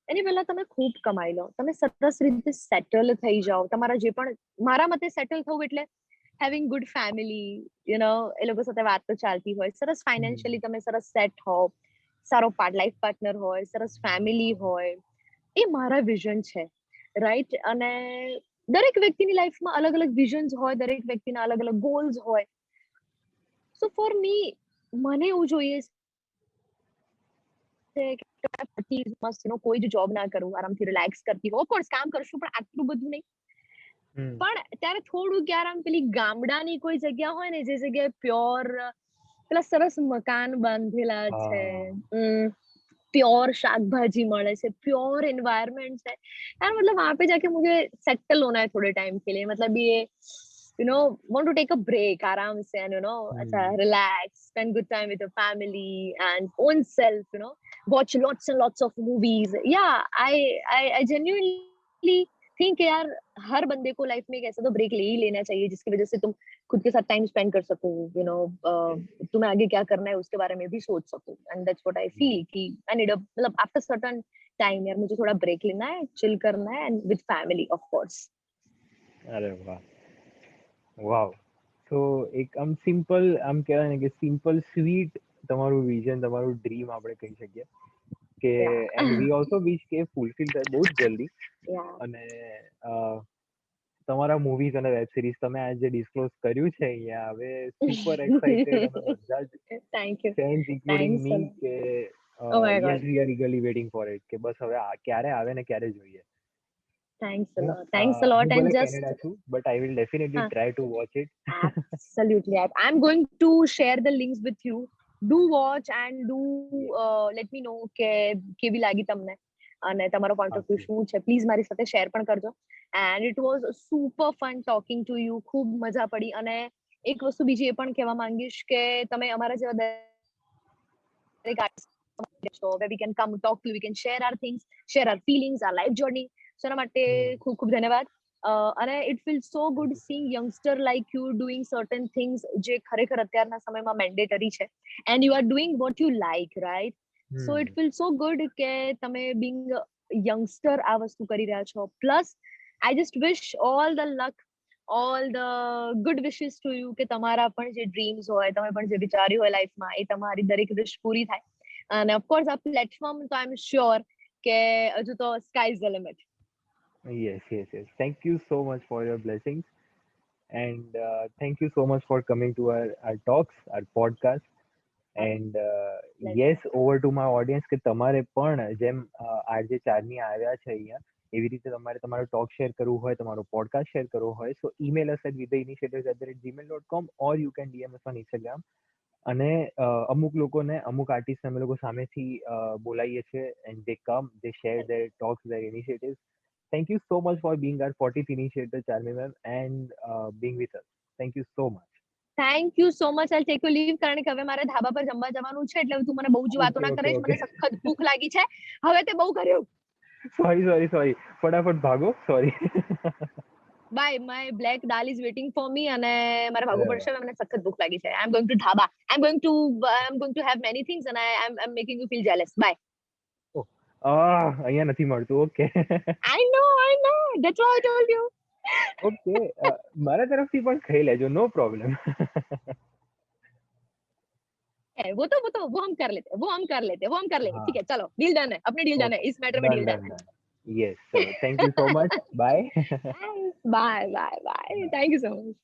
એની પહેલા તમે ખૂબ કમાઈ લો, તમે સરસ રીતે સેટલ થઈ જાઓ. તમારા જે પણ, મારા મતે સેટલ થવું એટલે having good family, you know, એ લોકો સાથે વાતો ચાલતી હોય, સરસ ફાઇનાન્શિયલી તમે સરસ સેટ હો, સારો લાઈફ પાર્ટનર હોય, સરસ ફેમિલી હોય. એ મારા વિઝન છે, રાઈટ? અને દરેક વ્યક્તિની લાઈફમાં અલગ અલગ વિઝન્સ હોય, દરેક વ્યક્તિના અલગ અલગ ગોલ્સ હોય. સો ફોર મી, મને એવું જોઈએ છે કે કોઈ જ જોબ ના કરું, આરામથી રિલેક્સ કરતી હોઉં. ઓફકોર્સ કામ કરશું પણ આટલું બધું નહીં. પણ ત્યારે થોડું ક્યારે આમ પેલી ગામડાની કોઈ જગ્યા હોય ને, જે જગ્યાએ પ્યોર પેલા સરસ મકાન બાંધેલા છે, प्योर शाकभाजी મળે છે, प्योर एनवायरनमेंट है यार, मतलब वहां पे जाके मुझे सेटल होना है थोड़े टाइम के लिए. मतलब ये you know, want to take a break आराम से, and you know, अच्छा relax, spend good time with your family and own self, you know, watch lots and lots of movies. Yeah, I genuinely think यार हर बंदे को life में एक ऐसा तो ब्रेक ले ही लेना चाहिए जिसकी वजह से तुम खुद के साथ टाइम स्पेंड कर सको, यू नो, तुम्हें आगे क्या करना है उसके बारे में भी सोच सको. And that's what I feel कि आई नीड अ, मतलब आफ्टर सर्टेन टाइम यार मुझे थोड़ा ब्रेक लेना है, चिल करना है, and with family of course. અરે વાહ, વાવ. તો એક આમ સિમ્પલ, આમ કહેવાય ને કે સિમ્પલ સ્વીટ તમારું વિઝન, તમારું ડ્રીમ આપણે કહી શકીએ કે, એન્ડ વી ઓલ્સો વિશ કે ફૂલફિલ થાય બહુ જ જલ્દી. અને તમારા મૂવીઝ અને વેબ સિરીઝ તમે આજે ડિસ્ક્લોઝ કર્યું છે અહીંયા, હવે સુપર એક્સાઇટેડ અમે બધા જ થેન્ક યુ, ફેન્સ ઇન્ક્લુડિંગ મી કે Oh my God. Yes we are eagerly waiting for it કે બસ હવે ક્યારે આવે ને ક્યારે જોઈએ. Thanks a lot. Thanks a lot. હું And ભલે just કેનેડા છું, but I will definitely try to watch it. absolutely, I'm going to share the links with you. Do watch and do let me know કે કેવી લાગી તમને અને તમારો point of view શું છે. પ્લીઝ મારી સાથે શેર પણ કરજો. And it was super fun talking to you. ખૂબ મજા પડી. અને એક વસ્તુ બીજી એ પણ કહેવા માંગીશ કે તમે અમારા જેવા દરેક artist where we can come talk to you, we can share our things, share our feelings, our life journey. So એના માટે ખૂબ ખૂબ ધન્યવાદ. અને it feel so good Singh youngster like you doing certain things જે ખરેખર અત્યારના સમયમાં મેન્ડેટરી છે, and you are doing what you like, right? So it feel so good કે તમે બિંગ યંગસ્ટર આ વસ્તુ કરી રહ્યા છો. Plus I just wish all the luck, all the good wishes to you કે તમારા પણ જે ડ્રીમ્સ હોય, તમે પણ જે વિચાર્યું હોય લાઈફમાં, એ તમારી દરેક વિશ પૂરી થાય. અને ઓફકોર્સ આ પ્લેટફોર્મ તો આઈ એમ શ્યોર કે હજુ તો sky is the limit. Yes, yes, yes. Thank you so much for your blessings. And thank you so much for coming to our talks, our podcast. And yes, over to my audience કે તમારે પણ જેમ આજે ચારની આવ્યા છે અહીંયા, એવી રીતે તમારે તમારો ટોક શેર કરવું હોય, તમારો પોડકાસ્ટ શેર કરવો હોય, so email us at withtheinitiators@gmail.com or you can DM us on Instagram. અને અમુક લોકોને, અમુક આર્ટિસ્ટ અમે લોકો સામેથી બોલાવીએ છીએ, and they come, they share their talks, their initiatives. Thank you so much for being our 40th initiator, Charmi ma'am, and being with us. Thank you so much. Thank you so much. I take you leave કારણ કે હવે મારે ધાબા પર જમવા જવાનું છે, એટલે તું મને બહુ જ વાતો ના કરીશ. મને સખત ભૂખ લાગી છે. હવે તે બહુ કર્યું. સોરી ફટાફટ ભાગો. Sorry. Bye. My black dal is waiting for me અને મારે ભાગવું પડશે. મને સખત ભૂખ લાગી છે. આઈ am going to dhaba. I am going to have many things and I am making you feel jealous. Bye. અહીંયા નથી મળતું. Okay. I know. That's why I told you. Okay. મારા તરફથી પણ ખાઈ લેજો, નો પ્રોબ્લેમ. है, वो हम कर लेते हाँ। ठीक है, चलो डील डन है, अपनी डील डन है, इस मैटर में डील डन है। Yes, so thank you so much. Bye. Bye bye bye, thank you so much.